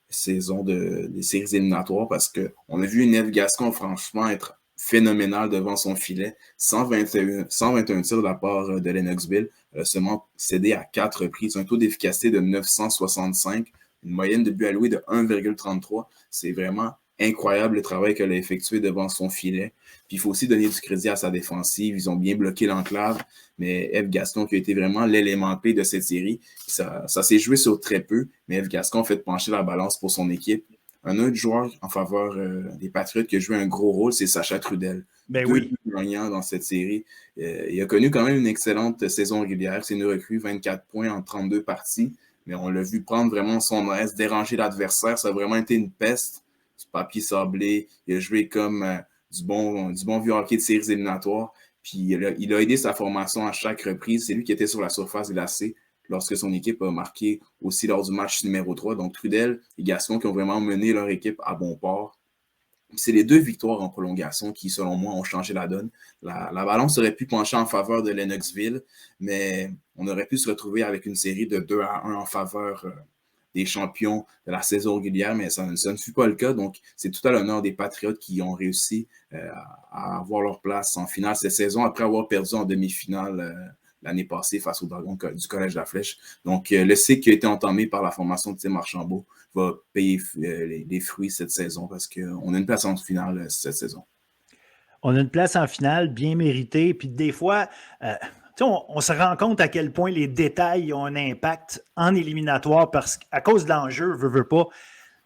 saison des séries éliminatoires, parce qu'on a vu Neve Gascon franchement être phénoménal devant son filet. 121 tirs de la part de Lennoxville, seulement cédé à 4 reprises, un taux d'efficacité de 965, une moyenne de buts alloués de 1,33. C'est vraiment incroyable le travail qu'elle a effectué devant son filet. Puis il faut aussi donner du crédit à sa défensive. Ils ont bien bloqué l'enclave, mais Eve Gascon qui a été vraiment l'élément clé de cette série. Ça s'est joué sur très peu, mais Eve Gascon a fait pencher la balance pour son équipe. Un autre joueur en faveur des Patriotes qui a joué un gros rôle, c'est Sacha Trudel. Ben 2 oui. gagnants dans cette série. Il a connu quand même une excellente saison régulière. C'est une recrue, 24 points en 32 parties, mais on l'a vu prendre vraiment son aise, déranger l'adversaire. Ça a vraiment été une peste. Du papier sablé. Il a joué comme du bon vieux hockey de séries éliminatoires. Puis il a aidé sa formation à chaque reprise. C'est lui qui était sur la surface glacée lorsque son équipe a marqué aussi lors du match numéro 3. Donc Trudel et Gascon qui ont vraiment mené leur équipe à bon port. C'est les 2 victoires en prolongation qui, selon moi, ont changé la donne. La balance aurait pu pencher en faveur de Lennoxville, mais on aurait pu se retrouver avec une série de 2-1 en faveur des champions de la saison régulière, mais ça ne fut pas le cas. Donc, c'est tout à l'honneur des Patriotes qui ont réussi à avoir leur place en finale cette saison après avoir perdu en demi-finale l'année passée face aux Dragons du Collège de la Flèche. Donc, le cycle qui a été entamé par la formation de Tim Archambault va payer les fruits cette saison parce qu'on a une place en finale cette saison. On a une place en finale bien méritée. Puis des fois, on se rend compte à quel point les détails ont un impact en éliminatoire parce qu'à cause de l'enjeu, veut pas.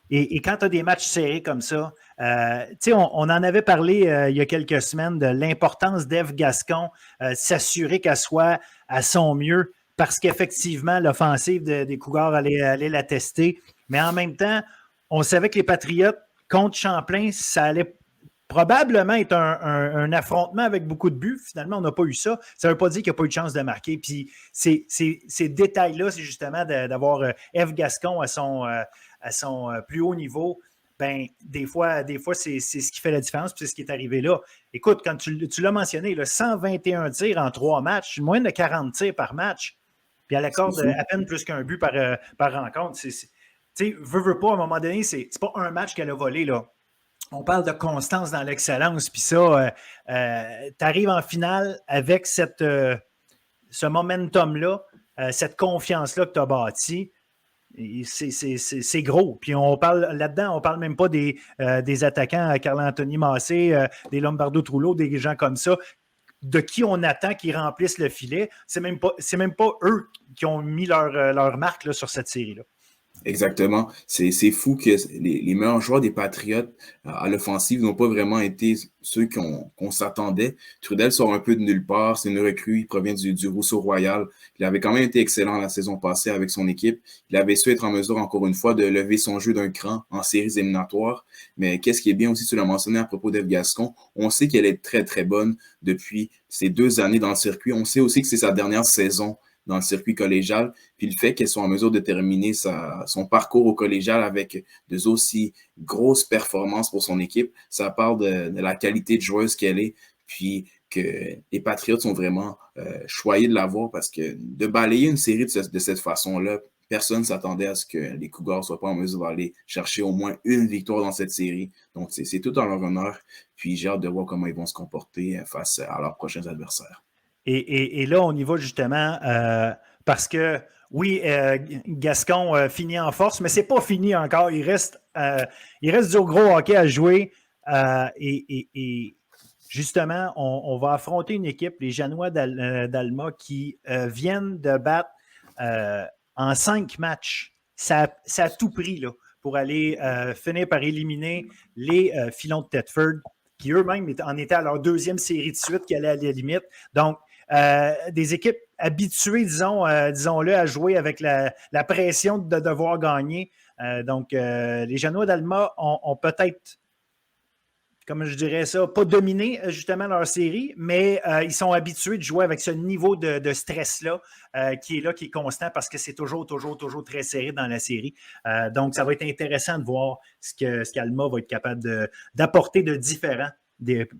Et quand tu as des matchs serrés comme ça, on en avait parlé il y a quelques semaines de l'importance d'Ève Gascon, s'assurer qu'elle soit à son mieux parce qu'effectivement, l'offensive des Cougars allait la tester. Mais en même temps, on savait que les Patriotes contre Champlain, ça allait probablement être un affrontement avec beaucoup de buts. Finalement, on n'a pas eu ça. Ça ne veut pas dire qu'il n'y a pas eu de chance de marquer. Puis ces détails-là, c'est justement d'avoir Ève Gascon à son plus haut niveau. Ben, des fois c'est ce qui fait la différence, puis c'est ce qui est arrivé là. Écoute, quand tu l'as mentionné, là, 121 tirs en 3 matchs, moins de 40 tirs par match, puis elle accorde à peine plus qu'un but par rencontre. Tu sais, veut pas, à un moment donné, c'est pas un match qu'elle a volé, là. On parle de constance dans l'excellence, puis ça, tu arrives en finale avec ce momentum-là, cette confiance-là que tu as bâtie. C'est gros. Puis on parle même pas des attaquants, Carl-Anthony Massé, des Lombardo Trullo, des gens comme ça, de qui on attend qu'ils remplissent le filet. C'est même pas eux qui ont mis leur marque là, sur cette série-là. Exactement. C'est fou que les meilleurs joueurs des Patriotes à l'offensive n'ont pas vraiment été ceux qu'on s'attendait. Trudel sort un peu de nulle part. C'est une recrue. Il provient du Rousseau Royal. Il avait quand même été excellent la saison passée avec son équipe. Il avait su être en mesure, encore une fois, de lever son jeu d'un cran en séries éliminatoires. Mais qu'est-ce qui est bien aussi, tu l'as mentionné à propos d'Ève Gascon, on sait qu'elle est très, très bonne depuis ces 2 années dans le circuit. On sait aussi que c'est sa dernière saison dans le circuit collégial, puis le fait qu'elle soit en mesure de terminer son parcours au collégial avec de aussi grosses performances pour son équipe, ça parle de la qualité de joueuse qu'elle est, puis que les Patriots sont vraiment choyés de l'avoir parce que de balayer une série de cette façon-là, personne ne s'attendait à ce que les Cougars ne soient pas en mesure d'aller chercher au moins une victoire dans cette série. Donc, c'est tout en leur honneur, puis j'ai hâte de voir comment ils vont se comporter face à leurs prochains adversaires. Et là, on y va justement parce que, oui, Gascon finit en force, mais ce n'est pas fini encore. Il reste du gros hockey à jouer. Et justement, on va affronter une équipe, les Janois d'Alma, qui viennent de battre en 5 matchs. Ça a tout pris là, pour aller finir par éliminer les Filons de Thetford, qui eux-mêmes en étaient à leur 2e série de suite, qui allait à la limite. Donc, des équipes habituées, disons-le, à jouer avec la pression de devoir gagner. Donc, les Janois d'Alma ont peut-être, comme je dirais ça, pas dominé justement leur série, mais ils sont habitués de jouer avec ce niveau de stress-là qui est constant parce que c'est toujours très serré dans la série. Donc, ça va être intéressant de voir ce qu'Alma va être capable d'apporter de différent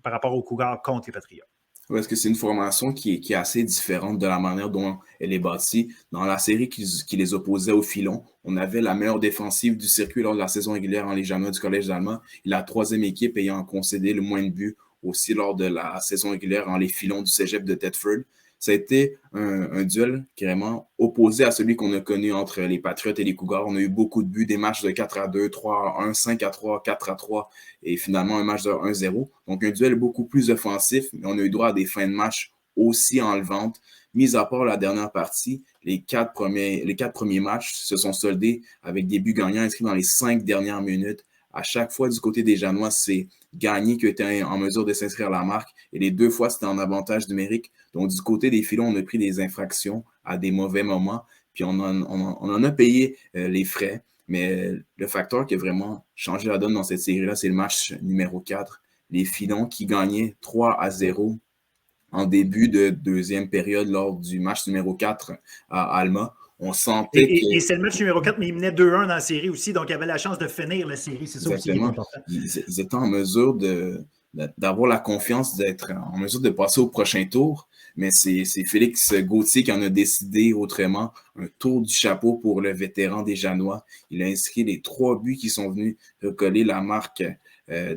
par rapport aux Cougars contre les Patriotes. Parce que c'est une formation qui est assez différente de la manière dont elle est bâtie. Dans la série qui les opposait au Filon, on avait la meilleure défensive du circuit lors de la saison régulière en les Janois du Collège d'Alma et la 3e équipe ayant concédé le moins de buts aussi lors de la saison régulière en les Filons du cégep de Thetford. Ça a été un duel vraiment opposé à celui qu'on a connu entre les Patriotes et les Cougars. On a eu beaucoup de buts, des matchs de 4-2, 3-1, 5-3, 4-3 et finalement un match de 1-0. Donc un duel beaucoup plus offensif, mais on a eu droit à des fins de match aussi enlevantes. Mis à part la dernière partie, les 4 premiers matchs se sont soldés avec des buts gagnants inscrits dans les 5 dernières minutes. À chaque fois, du côté des Janois, c'est Gagné qui était en mesure de s'inscrire à la marque. Et les 2 fois, c'était en avantage numérique. Donc, du côté des Filons, on a pris des infractions à des mauvais moments. Puis, on en a payé les frais. Mais le facteur qui a vraiment changé la donne dans cette série-là, c'est le match numéro 4. Les Filons qui gagnaient 3-0 en début de 2e période lors du match numéro 4 à Alma. On sentait et c'est le match numéro 4, mais ils menaient 2-1 dans la série aussi, donc ils avaient la chance de finir la série. C'est ça aussi qui est important. Ils étaient en mesure de d'avoir la confiance d'être en mesure de passer au prochain tour. Mais c'est Félix Gauthier qui en a décidé autrement. Un tour du chapeau pour le vétéran des Janois. Il a inscrit les 3 buts qui sont venus recoller la marque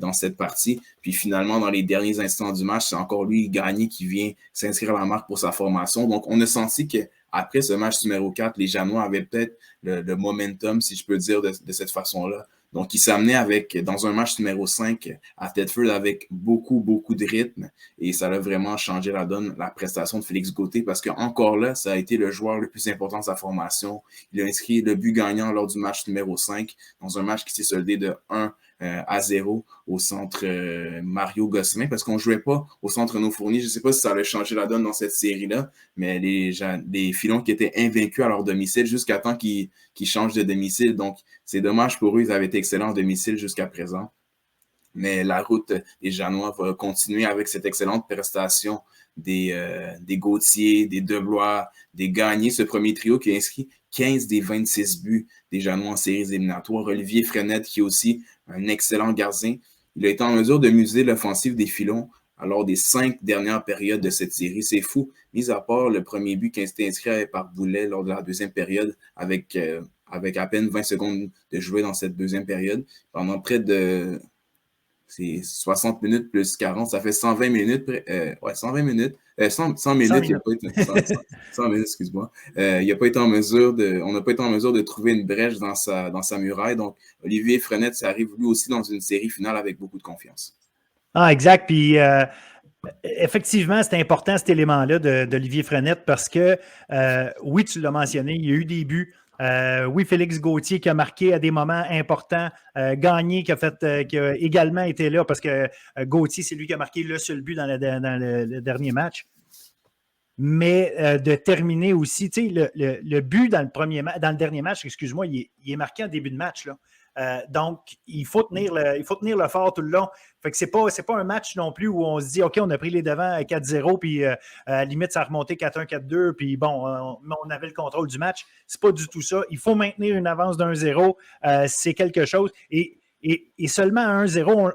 dans cette partie. Puis finalement, dans les derniers instants du match, c'est encore lui, Gagné, qui vient s'inscrire à la marque pour sa formation. Donc, on a senti qu'après ce match numéro 4, les Janois avaient peut-être le momentum, si je peux dire, de cette façon-là. Donc, il s'amenait dans un match numéro 5 à Thetford avec beaucoup de rythme et ça a vraiment changé la donne, la prestation de Félix Gauthier parce qu'encore là, ça a été le joueur le plus important de sa formation. Il a inscrit le but gagnant lors du match numéro 5 dans un match qui s'est soldé de 1-0 au centre Mario Gosselin parce qu'on ne jouait pas au centre No Fournier. Je ne sais pas si ça allait changer la donne dans cette série-là, mais les Filons qui étaient invaincus à leur domicile jusqu'à temps qu'ils changent de domicile. Donc, c'est dommage pour eux, ils avaient été excellents à domicile jusqu'à présent. Mais la route des Janois va continuer avec cette excellente prestation des Gauthier, des Deblois, des Gagné, ce premier trio qui a inscrit 15 des 26 buts des Janois en séries éliminatoires. Olivier Frenette, qui est aussi un excellent gardien. Il a été en mesure de museler l'offensive des Filons lors des 5 dernières périodes de cette série. C'est fou, mis à part le premier but qui a été inscrit par Boulet lors de la deuxième période avec à peine 20 secondes de jouer dans cette deuxième période. Pendant près de 60 minutes plus 40, ça fait 120 minutes. 120 minutes. 100 minutes, il n'a pas été 100 minutes, excuse-moi. On n'a pas été en mesure de trouver une brèche dans sa muraille. Donc, Olivier Frenette, ça arrive lui aussi dans une série finale avec beaucoup de confiance. Ah, exact. Puis, effectivement, c'est important cet élément-là d'Olivier Frenette parce que, oui, tu l'as mentionné, il y a eu des buts. Oui, Félix Gauthier qui a marqué à des moments importants. Gagné qui a également été là parce que Gauthier, c'est lui qui a marqué le seul but dans le dernier match. Mais de terminer aussi, tu sais, le but dans le dernier match, excuse-moi, il est marqué en début de match, là. Donc, il faut tenir le fort tout le long. Fait que c'est pas un match non plus où on se dit, OK, on a pris les devants à 4-0, puis à la limite, ça a remonté 4-1, 4-2, puis bon, on avait le contrôle du match. C'est pas du tout ça. Il faut maintenir une avance d'1-0. C'est quelque chose. Et seulement à 1-0,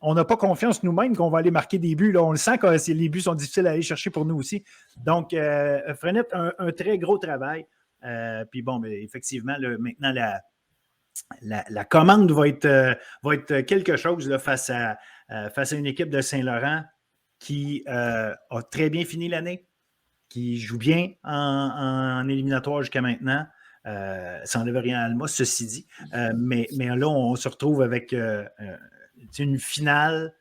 on n'a pas confiance nous-mêmes qu'on va aller marquer des buts. Là. On le sent que les buts sont difficiles à aller chercher pour nous aussi. Donc, Frenette, un très gros travail. Puis bon, mais effectivement, là, maintenant, la commande va être quelque chose là, face à une équipe de Saint-Laurent qui a très bien fini l'année, qui joue bien en éliminatoire jusqu'à maintenant. Ça n'enlève rien à Alma, ceci dit. Mais là, on se retrouve avec une finale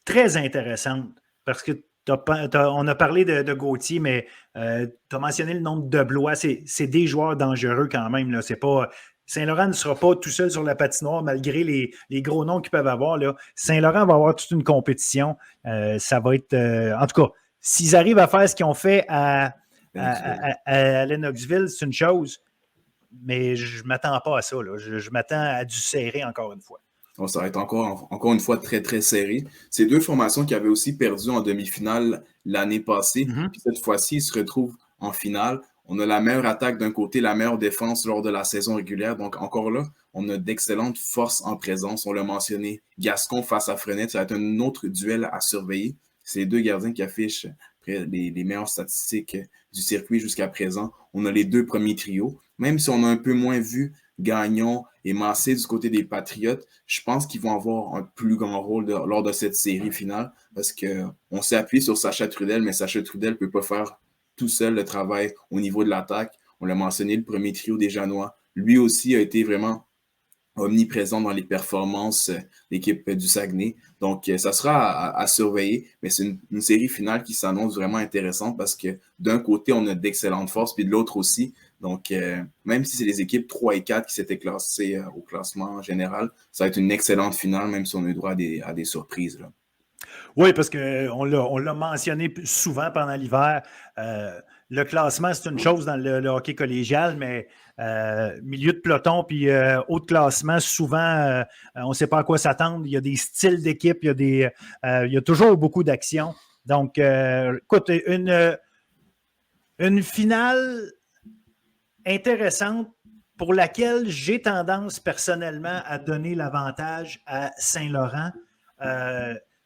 très intéressante parce que on a parlé de Gauthier, mais tu as mentionné le nombre de Blois. C'est des joueurs dangereux quand même. Là. C'est pas... Saint-Laurent ne sera pas tout seul sur la patinoire malgré les gros noms qu'ils peuvent avoir. Là. Saint-Laurent va avoir toute une compétition. Ça va être... en tout cas, s'ils arrivent à faire ce qu'ils ont fait à Lennoxville, c'est une chose, mais je ne m'attends pas à ça. Là. Je m'attends à du serré encore une fois. Donc, ça va être encore une fois très, très serré. C'est 2 formations qui avaient aussi perdu en demi-finale l'année passée. Puis cette fois-ci, ils se retrouvent en finale. On a la meilleure attaque d'un côté, la meilleure défense lors de la saison régulière. Donc, encore là, on a d'excellentes forces en présence. On l'a mentionné, Gascon face à Frenette, ça va être un autre duel à surveiller. C'est les 2 gardiens qui affichent les meilleures statistiques du circuit jusqu'à présent. On a les 2 premiers trios. Même si on a un peu moins vu Gagnon et Massé du côté des Patriotes, je pense qu'ils vont avoir un plus grand rôle lors de cette série finale parce qu'on s'est appuyé sur Sacha Trudel, mais Sacha Trudel ne peut pas faire tout seul le travail au niveau de l'attaque. On l'a mentionné, le premier trio des Janois. Lui aussi a été vraiment omniprésent dans les performances de l'équipe du Saguenay. Donc, ça sera à surveiller, mais c'est une série finale qui s'annonce vraiment intéressante parce que d'un côté, on a d'excellentes forces, puis de l'autre aussi. Donc, même si c'est les équipes 3 et 4 qui s'étaient classées au classement général, ça va être une excellente finale, même si on a eu droit à des surprises. Là. Oui, parce qu'on l'a mentionné souvent pendant l'hiver. Le classement, c'est une chose dans le hockey collégial, mais milieu de peloton puis haut de classement, souvent, on ne sait pas à quoi s'attendre. Il y a des styles d'équipe, il y a toujours beaucoup d'actions. Donc, écoute, une finale intéressante pour laquelle j'ai tendance personnellement à donner l'avantage à Saint-Laurent.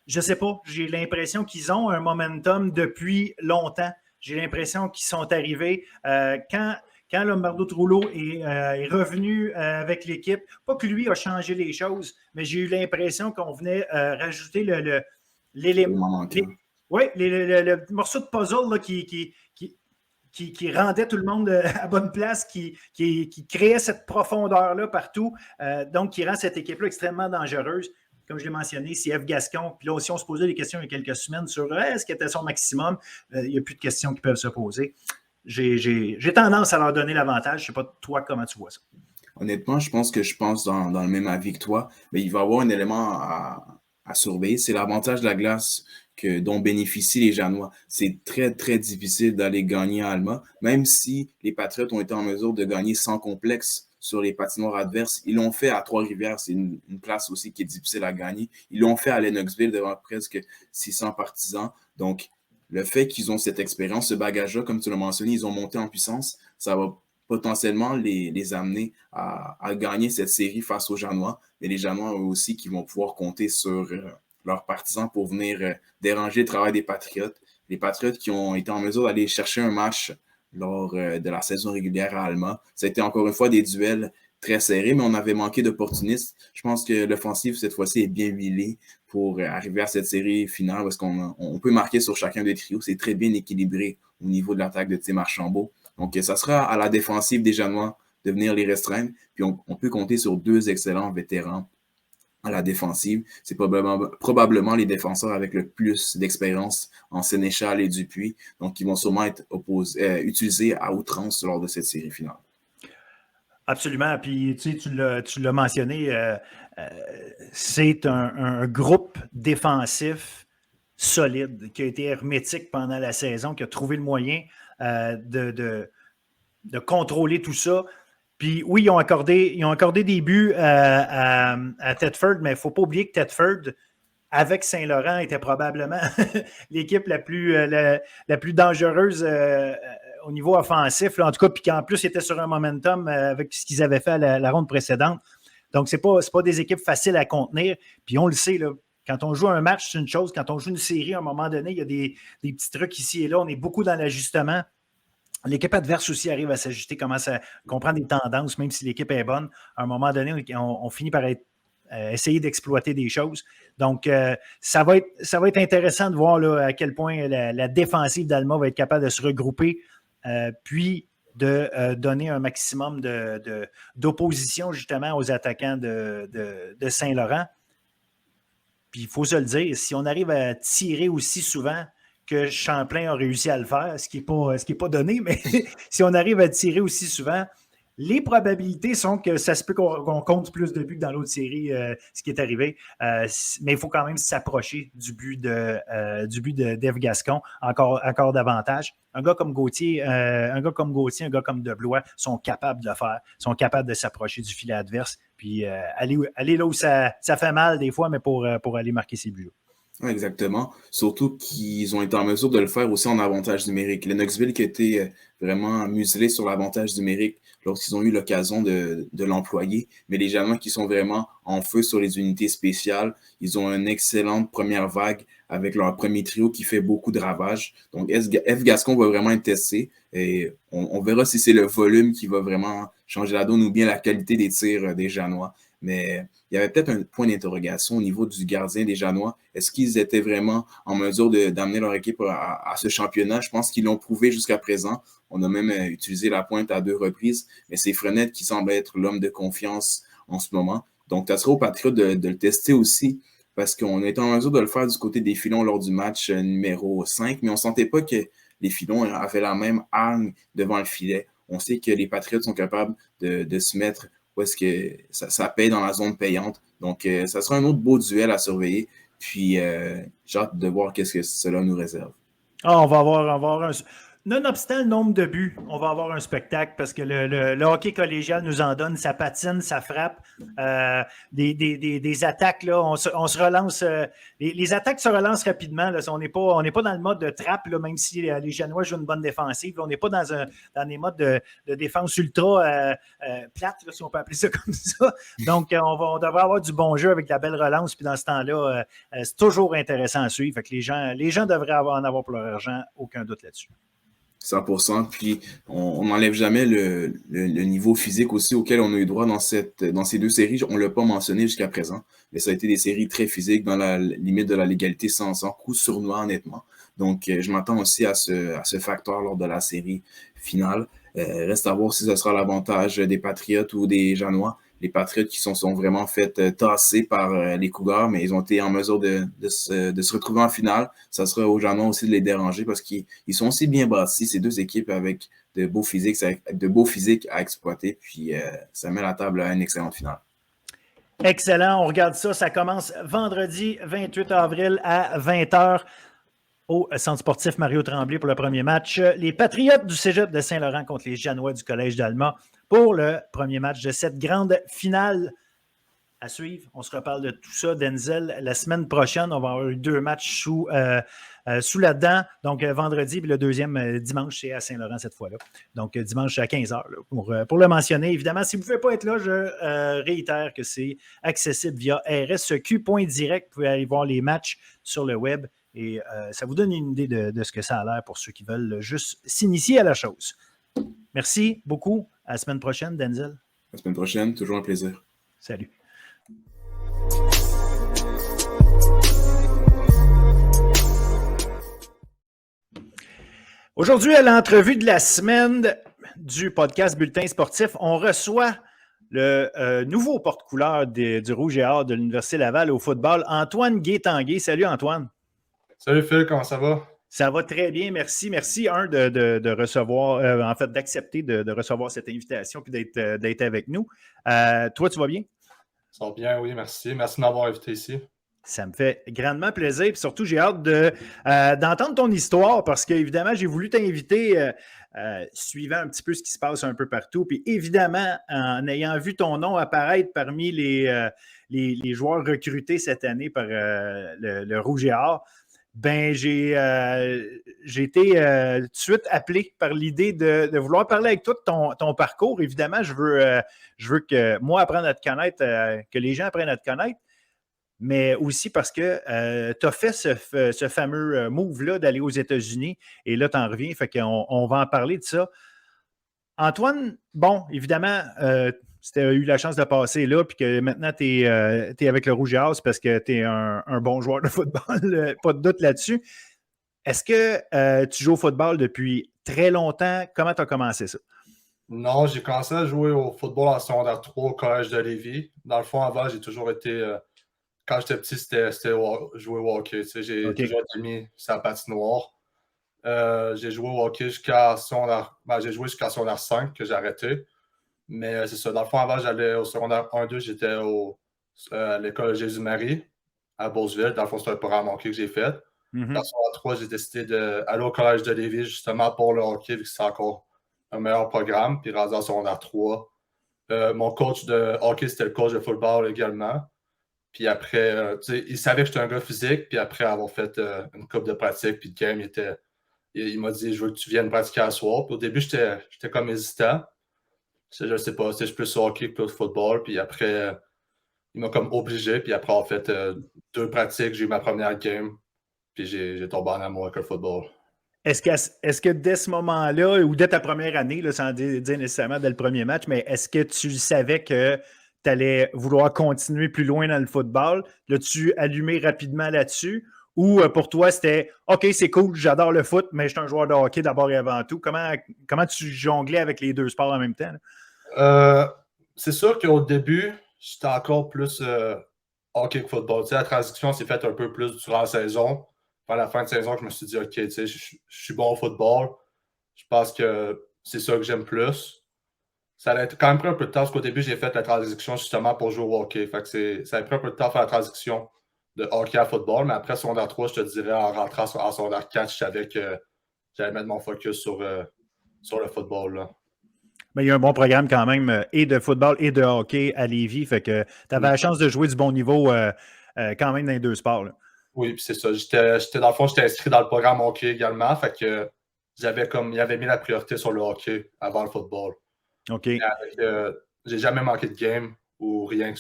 Je ne sais pas. J'ai l'impression qu'ils ont un momentum depuis longtemps. J'ai l'impression qu'ils sont arrivés quand Lombardo Trullo est revenu avec l'équipe. Pas que lui a changé les choses, mais j'ai eu l'impression qu'on venait rajouter l'élément. Oui, le morceau de puzzle là, qui rendait tout le monde à bonne place, qui créait cette profondeur-là partout, donc qui rend cette équipe-là extrêmement dangereuse. Comme je l'ai mentionné, c'est F. Gascon. Puis là aussi, on se posait des questions il y a quelques semaines sur est-ce qu'il était son maximum. Il n'y a plus de questions qui peuvent se poser. J'ai tendance à leur donner l'avantage. Je ne sais pas, toi, comment tu vois ça? Honnêtement, je pense dans le même avis que toi, mais il va y avoir un élément à surveiller. C'est l'avantage de la glace dont bénéficient les Janois. C'est très, très difficile d'aller gagner à Alma, même si les Patriotes ont été en mesure de gagner sans complexe sur les patinoires adverses. Ils l'ont fait à Trois-Rivières, c'est une place aussi qui est difficile à gagner. Ils l'ont fait à Lennoxville devant presque 600 partisans. Donc, le fait qu'ils ont cette expérience, ce bagage-là, comme tu l'as mentionné, ils ont monté en puissance, ça va potentiellement les amener à gagner cette série face aux Janois, mais les Janois eux aussi qui vont pouvoir compter sur leurs partisans pour venir déranger le travail des Patriotes. Les Patriotes qui ont été en mesure d'aller chercher un match lors de la saison régulière à Alma. Ça a été encore une fois des duels très serrés, mais on avait manqué d'opportunistes. Je pense que l'offensive, cette fois-ci, est bien huilée pour arriver à cette série finale parce qu'on peut marquer sur chacun des trios. C'est très bien équilibré au niveau de l'attaque de Tim Archambault. Donc, ça sera à la défensive des Janois de venir les restreindre. Puis, on peut compter sur deux excellents vétérans à la défensive. C'est probablement les défenseurs avec le plus d'expérience en Sénéchal et Dupuis. Donc, ils vont sûrement être utilisés à outrance lors de cette série finale. Absolument. Puis, tu l'as mentionné, c'est un groupe défensif solide qui a été hermétique pendant la saison, qui a trouvé le moyen de contrôler tout ça. Puis oui, ils ont accordé des buts à Thetford, mais il ne faut pas oublier que Thetford, avec Saint-Laurent, était probablement l'équipe la plus dangereuse au niveau offensif, là, en tout cas, puis qu'en plus, ils étaient sur un momentum avec ce qu'ils avaient fait à la ronde précédente. Donc, ce n'est pas des équipes faciles à contenir. Puis on le sait, là, quand on joue un match, c'est une chose. Quand on joue une série, à un moment donné, il y a des petits trucs ici et là. On est beaucoup dans l'ajustement. L'équipe adverse aussi arrive à s'ajuster, commence à comprendre des tendances, même si l'équipe est bonne. À un moment donné, on finit par essayer d'exploiter des choses. Donc, ça va être intéressant de voir là, à quel point la défensive d'Alma va être capable de se regrouper, puis de donner un maximum d'opposition justement aux attaquants de Saint-Laurent. Puis, il faut se le dire, si on arrive à tirer aussi souvent que Champlain a réussi à le faire, ce qui n'est pas donné, mais si on arrive à tirer aussi souvent, les probabilités sont que ça se peut qu'on compte plus de buts que dans l'autre série, ce qui est arrivé. Mais il faut quand même s'approcher du but d'Ève Gascon encore davantage. Un gars comme Gauthier, un gars comme Deblois sont capables de le faire, sont capables de s'approcher du filet adverse, puis aller là où ça fait mal des fois, mais pour aller marquer ses buts. Exactement. Surtout qu'ils ont été en mesure de le faire aussi en avantage numérique. Lennoxville qui a été vraiment muselé sur l'avantage numérique lorsqu'ils ont eu l'occasion de l'employer. Mais les Janois qui sont vraiment en feu sur les unités spéciales, ils ont une excellente première vague avec leur premier trio qui fait beaucoup de ravages. Donc, F. Gascon va vraiment être testé et on verra si c'est le volume qui va vraiment changer la donne ou bien la qualité des tirs des Janois. Mais il y avait peut-être un point d'interrogation au niveau du gardien des Janois. Est-ce qu'ils étaient vraiment en mesure d'amener leur équipe à ce championnat? Je pense qu'ils l'ont prouvé jusqu'à présent. On a même utilisé la pointe à 2 reprises, mais c'est Frenette qui semble être l'homme de confiance en ce moment. Donc, ça sera aux Patriotes de le tester aussi, parce qu'on a été en mesure de le faire du côté des Filons lors du match numéro 5, mais on ne sentait pas que les Filons avaient la même hargne devant le filet. On sait que les Patriotes sont capables de se mettre où est-ce que ça paye dans la zone payante. Donc, ça sera un autre beau duel à surveiller. Puis, j'ai hâte de voir qu'est-ce que cela nous réserve. On va avoir nonobstant le nombre de buts, on va avoir un spectacle parce que le hockey collégial nous en donne, ça patine, ça frappe. Des attaques, là, on se relance. Les attaques se relancent rapidement. Là, on n'est pas dans le mode de trappe, là, même si les Génois jouent une bonne défensive. Là, on n'est pas dans des modes de défense ultra plate, là, si on peut appeler ça comme ça. Donc, on devrait avoir du bon jeu avec de la belle relance. Puis dans ce temps-là, c'est toujours intéressant à suivre. Fait que les gens devraient en avoir pour leur argent, aucun doute là-dessus. 100%. Puis, on n'enlève jamais le niveau physique aussi auquel on a eu droit dans ces deux séries. On ne l'a pas mentionné jusqu'à présent, mais ça a été des séries très physiques dans la limite de la légalité sans coup sournois, honnêtement. Donc, je m'attends aussi à ce facteur lors de la série finale. Reste à voir si ce sera l'avantage des Patriotes ou des Janois. Les Patriotes qui sont vraiment fait tasser par les Cougars, mais ils ont été en mesure de se retrouver en finale. Ça sera aux Janois aussi de les déranger parce qu'ils sont aussi bien bâtis, ces deux équipes avec de beaux physiques à exploiter. Puis ça met la table à une excellente finale. Excellent, on regarde ça. Ça commence vendredi 28 avril à 20h. Au Centre sportif Mario Tremblay pour le premier match. Les Patriotes du Cégep de Saint-Laurent contre les Janois du Collège d'Alma pour le premier match de cette grande finale à suivre. On se reparle de tout ça, Denzel. La semaine prochaine, on va avoir eu 2 matchs sous la dent. Donc, vendredi, puis le deuxième dimanche, c'est à Saint-Laurent cette fois-là. Donc, dimanche à 15h, pour le mentionner. Évidemment, si vous ne pouvez pas être là, je réitère que c'est accessible via rsq.direct. Vous pouvez aller voir les matchs sur le web. Et ça vous donne une idée de ce que ça a l'air pour ceux qui veulent juste s'initier à la chose. Merci beaucoup. À la semaine prochaine, Denzel. À la semaine prochaine, toujours un plaisir. Salut. Aujourd'hui, à l'entrevue de la semaine du podcast Bulletin sportif, on reçoit le nouveau porte-couleur du Rouge et Or de l'Université Laval au football, Antoine Gué-Tanguay. Salut, Antoine. Salut Phil, comment ça va? Ça va très bien, merci. Merci, de recevoir, en fait, d'accepter de recevoir cette invitation et d'être avec nous. Toi, tu vas bien? Ça va bien, oui, merci. Merci de m'avoir invité ici. Ça me fait grandement plaisir. Puis surtout, j'ai hâte d'entendre ton histoire parce qu'évidemment, j'ai voulu t'inviter suivant un petit peu ce qui se passe un peu partout. Puis évidemment, en ayant vu ton nom apparaître parmi les joueurs recrutés cette année par le Rouge et Or, ben j'ai été tout de suite appelé par l'idée de vouloir parler avec toi de ton parcours. Évidemment, je veux que moi apprendre à te connaître, que les gens apprennent à te connaître, mais aussi parce que tu as fait ce fameux move-là d'aller aux États-Unis et là, tu en reviens, fait qu'on va en parler de ça. Antoine, bon, évidemment, si tu as eu la chance de passer là, puis que maintenant tu es avec le Rouge et Or, c'est parce que tu es un bon joueur de football, pas de doute là-dessus. Est-ce que tu joues au football depuis très longtemps? Comment tu as commencé ça? Non, j'ai commencé à jouer au football en secondaire 3 au Collège de Lévis. Dans le fond, avant, j'ai toujours été... quand j'étais petit, c'était jouer au hockey. Tu sais, j'ai toujours été mis sur la patinoire. J'ai joué au hockey jusqu'à secondaire... j'ai joué jusqu'à secondaire 5 que j'ai arrêté. Mais c'est ça. Dans le fond, avant, j'allais au secondaire 1-2, j'étais à l'école Jésus-Marie à Beauceville. Dans le fond, c'est un programme hockey que j'ai fait. Mm-hmm. En secondaire 3, j'ai décidé d'aller au Collège de Lévis justement pour le hockey, vu que c'est encore un meilleur programme. Puis rendu en secondaire 3. Mon coach de hockey, c'était le coach de football également. Puis après, il savait que j'étais un gars physique. Puis après avoir fait une couple de pratiques, puis de game, il m'a dit « Je veux que tu viennes pratiquer à soir. » Puis au début, j'étais comme hésitant. Je sais pas, je suis plus hockey que plus football. Puis après, il m'a comme obligé. Puis après avoir fait 2 pratiques, j'ai eu ma première game. Puis j'ai tombé en amour avec le football. Est-ce que dès ce moment-là, ou dès ta première année, là, sans dire nécessairement dès le premier match, mais est-ce que tu savais que tu allais vouloir continuer plus loin dans le football? L'as-tu allumé rapidement là-dessus? Ou pour toi, c'était « OK, c'est cool, j'adore le foot, mais je suis un joueur de hockey d'abord et avant tout. » Comment tu jonglais avec les deux sports en même temps? C'est sûr qu'au début, j'étais encore plus hockey que football. Tu sais, la transition s'est faite un peu plus durant la saison. À la fin de saison, je me suis dit « OK, tu sais, je suis bon au football. Je pense que c'est ça que j'aime plus. » Ça a quand même pris un peu de temps, parce qu'au début, j'ai fait la transition justement pour jouer au hockey. Fait que ça a pris un peu de temps à faire la transition de hockey à football, mais après secondaire 3, je te dirais, en rentrant en secondaire 4, je savais que j'allais mettre mon focus sur le football. Là. Mais il y a un bon programme quand même, et de football et de hockey à Lévis. Fait que tu avais la chance de jouer du bon niveau quand même dans les deux sports. Là. Oui, puis c'est ça. Dans le fond, j'étais inscrit dans le programme hockey également. Fait que il avait mis la priorité sur le hockey avant le football. OK. J'ai jamais manqué de game ou rien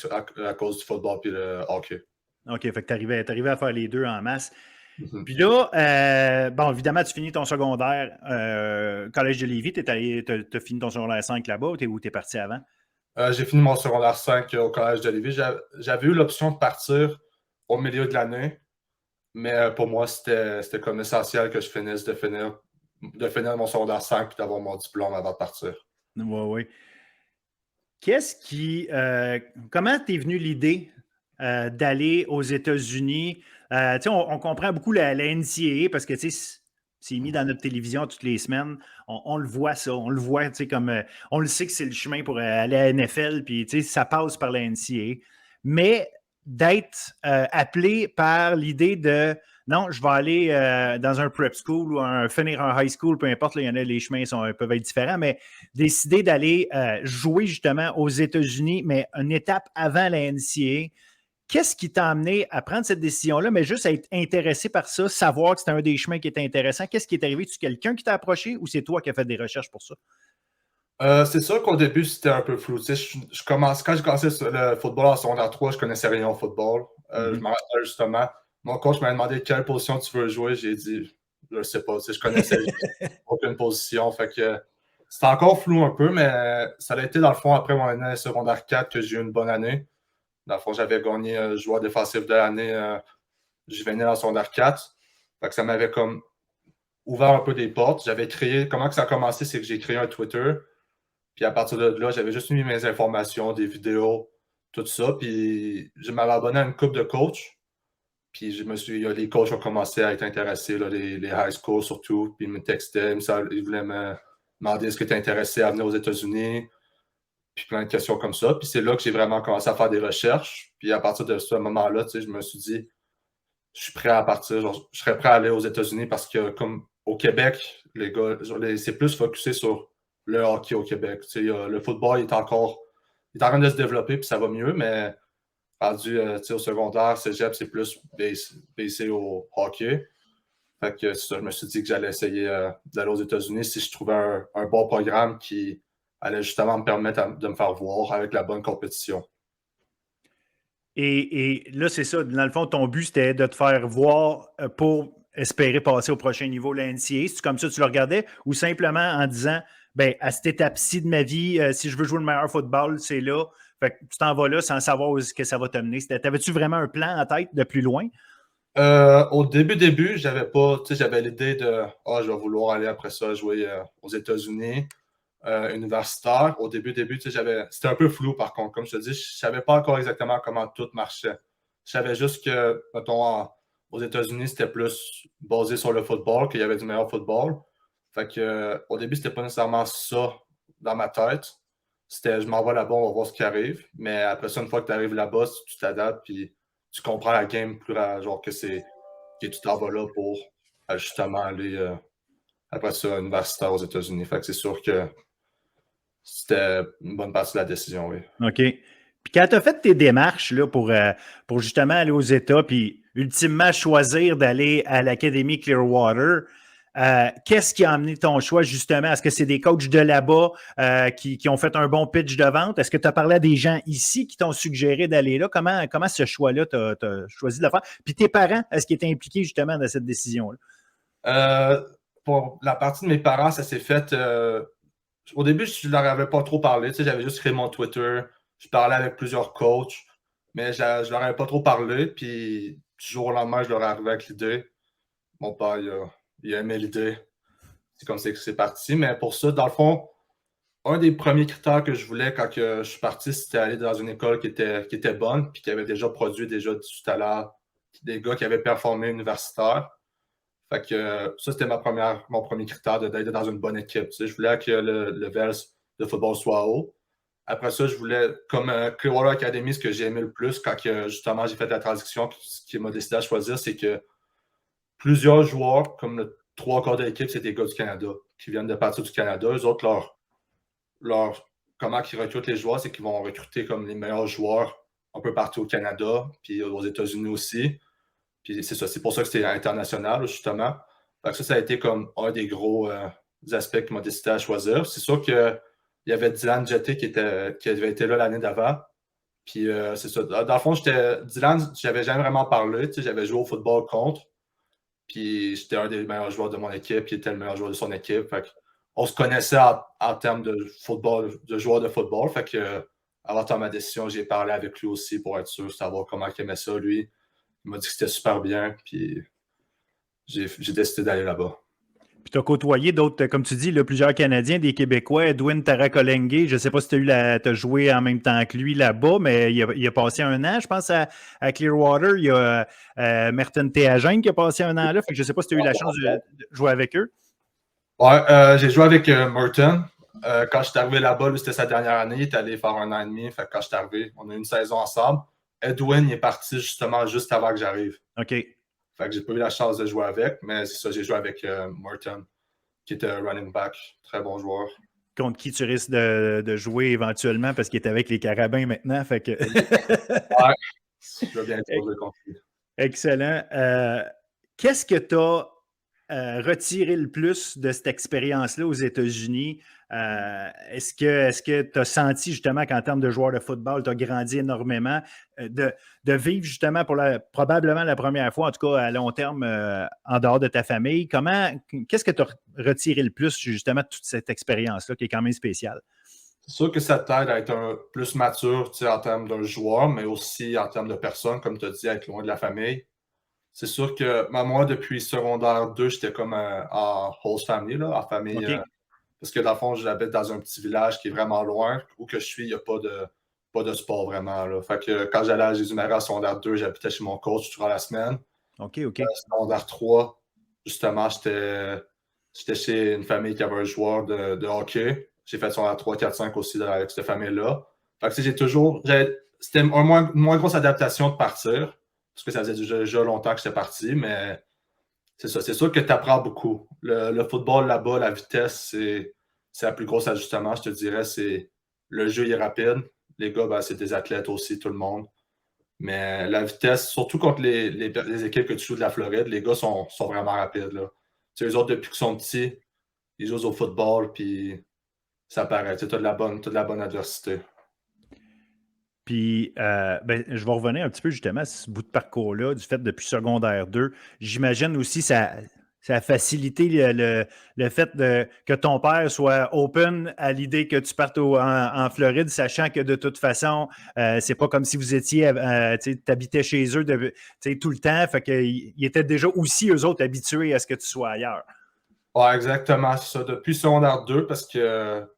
à cause du football et le hockey. OK, fait que tu arrivais à faire les deux en masse. Puis là, bon, évidemment, tu finis ton secondaire Collège de Lévis. Tu as fini ton secondaire 5 là-bas ou tu es parti avant? J'ai fini mon secondaire 5 au Collège de Lévis. J'avais eu l'option de partir au milieu de l'année, mais pour moi, c'était comme essentiel que je finisse de finir mon secondaire 5 et d'avoir mon diplôme avant de partir. Oui. Comment t'es venue l'idée d'aller aux États-Unis? On comprend beaucoup la NCAA parce que c'est mis dans notre télévision toutes les semaines. On le voit ça. On le voit, on le sait que c'est le chemin pour aller à la NFL, puis ça passe par la NCAA. Mais d'être appelé par l'idée de non, je vais aller dans un prep school ou finir un high school, peu importe, là, les chemins peuvent être différents, mais décider d'aller jouer justement aux États-Unis, mais une étape avant la NCAA. Qu'est-ce qui t'a amené à prendre cette décision-là, mais juste à être intéressé par ça, savoir que c'était un des chemins qui était intéressant? Qu'est-ce qui est arrivé? Tu quelqu'un qui t'a approché ou c'est toi qui as fait des recherches pour ça? C'est sûr qu'au début, c'était un peu flou. Quand j'ai commencé le football en secondaire 3, je connaissais rien au football. Je m'en rappelle justement. Mon coach m'avait demandé quelle position tu veux jouer. J'ai dit, je ne sais pas. Je connaissais aucune position. Fait que c'était encore flou un peu, mais ça a été dans le fond après mon année secondaire 4 que j'ai eu une bonne année. Dans le fond, j'avais gagné joueur défensif de l'année juvénile en secondaire 4. Fait que ça m'avait comme ouvert un peu des portes. Comment que ça a commencé, c'est que j'ai créé un Twitter. Puis à partir de là, j'avais juste mis mes informations, des vidéos, tout ça. Puis je m'avais abonné à une couple de coachs. Puis les coachs ont commencé à être intéressés, là, les high school surtout. Puis ils me textaient, ils voulaient me demander est-ce que tu es intéressé à venir aux États-Unis. Puis plein de questions comme ça. Puis c'est là que j'ai vraiment commencé à faire des recherches. Puis à partir de ce moment-là, je me suis dit, je suis prêt à partir. Genre, je serais prêt à aller aux États-Unis parce que comme au Québec, les gars, c'est plus focusé sur le hockey au Québec. Le football il est en train de se développer puis ça va mieux, mais rendu au secondaire, cégep, c'est plus basé au hockey. Fait que ça, je me suis dit que j'allais essayer d'aller aux États-Unis si je trouvais un bon programme qui allait justement me permettre de me faire voir avec la bonne compétition. Et là, c'est ça. Dans le fond, ton but, c'était de te faire voir pour espérer passer au prochain niveau de la NCAA. C'est comme ça que tu le regardais? Ou simplement en disant, à cette étape-ci de ma vie, si je veux jouer le meilleur football, c'est là. Fait que tu t'en vas là sans savoir où est-ce que ça va t'amener. T'avais-tu vraiment un plan en tête de plus loin? Au début, j'avais l'idée de je vais vouloir aller après ça jouer aux États-Unis. Universitaire. Au début, c'était un peu flou par contre. Comme je te dis, je ne savais pas encore exactement comment tout marchait. Je savais juste que, mettons, aux États-Unis, c'était plus basé sur le football, qu'il y avait du meilleur football. Fait que, au début, c'était pas nécessairement ça dans ma tête. C'était je m'en vais là-bas, on va voir ce qui arrive. Mais après ça, une fois que tu arrives là-bas, tu t'adaptes puis tu comprends la game plus genre que tu t'en vas là pour justement aller après ça universitaire aux États-Unis. Fait que c'est sûr que c'était une bonne partie de la décision, oui. OK. Puis quand tu as fait tes démarches là, pour justement aller aux États, puis ultimement choisir d'aller à l'Académie Clearwater, qu'est-ce qui a amené ton choix justement? Est-ce que c'est des coachs de là-bas qui ont fait un bon pitch de vente? Est-ce que tu as parlé à des gens ici qui t'ont suggéré d'aller là? Comment ce choix-là, tu as choisi de le faire? Puis tes parents, est-ce qu'ils étaient impliqués justement dans cette décision-là? Pour la partie de mes parents, ça s'est fait... Au début, je ne leur avais pas trop parlé. J'avais juste créé mon Twitter. Je parlais avec plusieurs coachs, mais je ne leur avais pas trop parlé. Puis, du jour au lendemain, je leur ai arrivé avec l'idée. Mon père, il a aimé l'idée. C'est comme ça que c'est parti. Mais pour ça, dans le fond, un des premiers critères que je voulais quand je suis parti, c'était aller dans une école qui était bonne puis qui avait déjà produit du talent, des gars qui avaient performé universitaire. Fait que ça, c'était mon premier critère d'être dans une bonne équipe. Je voulais que le level de football soit haut. Après ça, je voulais, comme Clearwater Academy, ce que j'ai aimé le plus quand justement j'ai fait la transition, ce qui m'a décidé à choisir, c'est que plusieurs joueurs, comme 3 quarts de l'équipe, c'est des gars du Canada qui viennent de partir du Canada. Eux autres, comment ils recrutent les joueurs, c'est qu'ils vont recruter comme les meilleurs joueurs un peu partout au Canada, puis aux États-Unis aussi. Puis c'est ça, c'est pour ça que c'était international, justement. Fait que ça a été comme un des gros aspects qui m'ont décidé à choisir. C'est sûr qu'il y avait Dylan Jetté qui avait été là l'année d'avant. Puis c'est ça. Dans le fond, Dylan, j'avais jamais vraiment parlé. J'avais joué au football contre. Puis j'étais un des meilleurs joueurs de mon équipe, il était le meilleur joueur de son équipe. Fait on se connaissait en termes de football, de joueurs de football. Fait que avant de faire ma décision, j'ai parlé avec lui aussi pour être sûr, savoir comment il aimait ça, lui. Il m'a dit que c'était super bien, puis j'ai décidé d'aller là-bas. Puis tu as côtoyé d'autres, comme tu dis, là, plusieurs Canadiens, des Québécois, Edwin Tarakolengue. Je ne sais pas si tu as joué en même temps que lui là-bas, mais il a passé un an, je pense, à Clearwater. Il y a Merton Théagène qui a passé un an là. Fait que je ne sais pas si tu as eu la chance de jouer avec eux. Ouais, j'ai joué avec Merton. Quand je suis arrivé là-bas, lui, c'était sa dernière année. Il est allé faire 1 an et demi. Fait que quand je suis arrivé, on a eu une saison ensemble. Edwin il est parti justement juste avant que j'arrive. OK. Fait que j'ai pas eu la chance de jouer avec, mais c'est ça, j'ai joué avec Merton, qui était running back. Très bon joueur. Contre qui tu risques de jouer éventuellement parce qu'il est avec les Carabins maintenant. Fait que... ouais, je vais bien jouer contre lui. Excellent. Qu'est-ce que tu as retiré le plus de cette expérience-là aux États-Unis? Est-ce que tu as senti justement qu'en termes de joueur de football, tu as grandi énormément, de vivre justement probablement la première fois, en tout cas à long terme, en dehors de ta famille? Qu'est-ce que tu as retiré le plus justement de toute cette expérience-là qui est quand même spéciale? C'est sûr que ça t'aide à être plus mature en termes d'un joueur, mais aussi en termes de personne, comme tu as dit, être loin de la famille. C'est sûr que moi, depuis secondaire 2, j'étais comme en host family, là, en famille. Okay. Parce que dans le fond, j'habite dans un petit village qui est vraiment loin. Où que je suis, il n'y a pas de sport vraiment. Là. Fait que quand j'allais à Jésus-Marie en secondaire 2, j'habitais chez mon coach durant la semaine. OK. Secondaire 3, justement, j'étais chez une famille qui avait un joueur de hockey. J'ai fait secondaire 3, 4, 5 aussi avec cette famille-là. Fait que c'était une moins grosse adaptation de partir. Parce que ça faisait déjà longtemps que j'étais parti, mais c'est ça. C'est sûr que tu apprends beaucoup. Le football là-bas, la vitesse, c'est la plus grosse ajustement, je te dirais. Le jeu est rapide. Les gars, ben, c'est des athlètes aussi, tout le monde. Mais la vitesse, surtout contre les équipes que tu joues de la Floride, les gars sont vraiment rapides. Là. Tu sais, eux autres, depuis qu'ils sont petits, ils jouent au football, puis ça paraît. Tu as de la bonne adversité. Puis, je vais revenir un petit peu justement à ce bout de parcours-là, du fait depuis secondaire 2. J'imagine aussi ça a facilité le fait que ton père soit open à l'idée que tu partes en Floride, sachant que de toute façon, c'est pas comme si vous étiez, tu habitais chez eux tout le temps. Fait qu'ils étaient déjà aussi, eux autres, habitués à ce que tu sois ailleurs. Ouais, exactement, c'est ça. Depuis secondaire 2, parce que,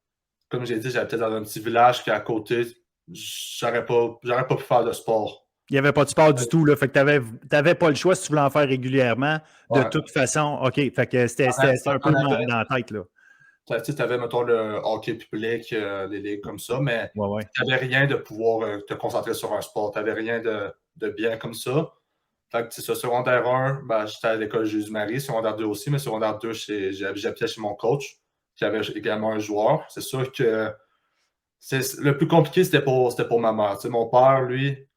comme j'ai dit, j'habitais dans un petit village qui est à côté. J'aurais pas pu faire de sport. Il n'y avait pas de sport du tout, là. Fait que tu n'avais pas le choix si tu voulais en faire régulièrement. De toute façon, OK. Fait que c'était un peu dans la tête, là. Tu avais, mettons, le hockey public, les ligues comme ça, mais tu n'avais rien de pouvoir te concentrer sur un sport. Tu n'avais rien de bien comme ça. Fait que, c'est ça, secondaire 1, j'étais à l'école Jésus-Marie, secondaire 2 aussi, mais secondaire 2, j'habitais chez mon coach, qui avait également un joueur. C'est sûr que le plus compliqué, c'était pour ma mère. T'sais, mon père, lui,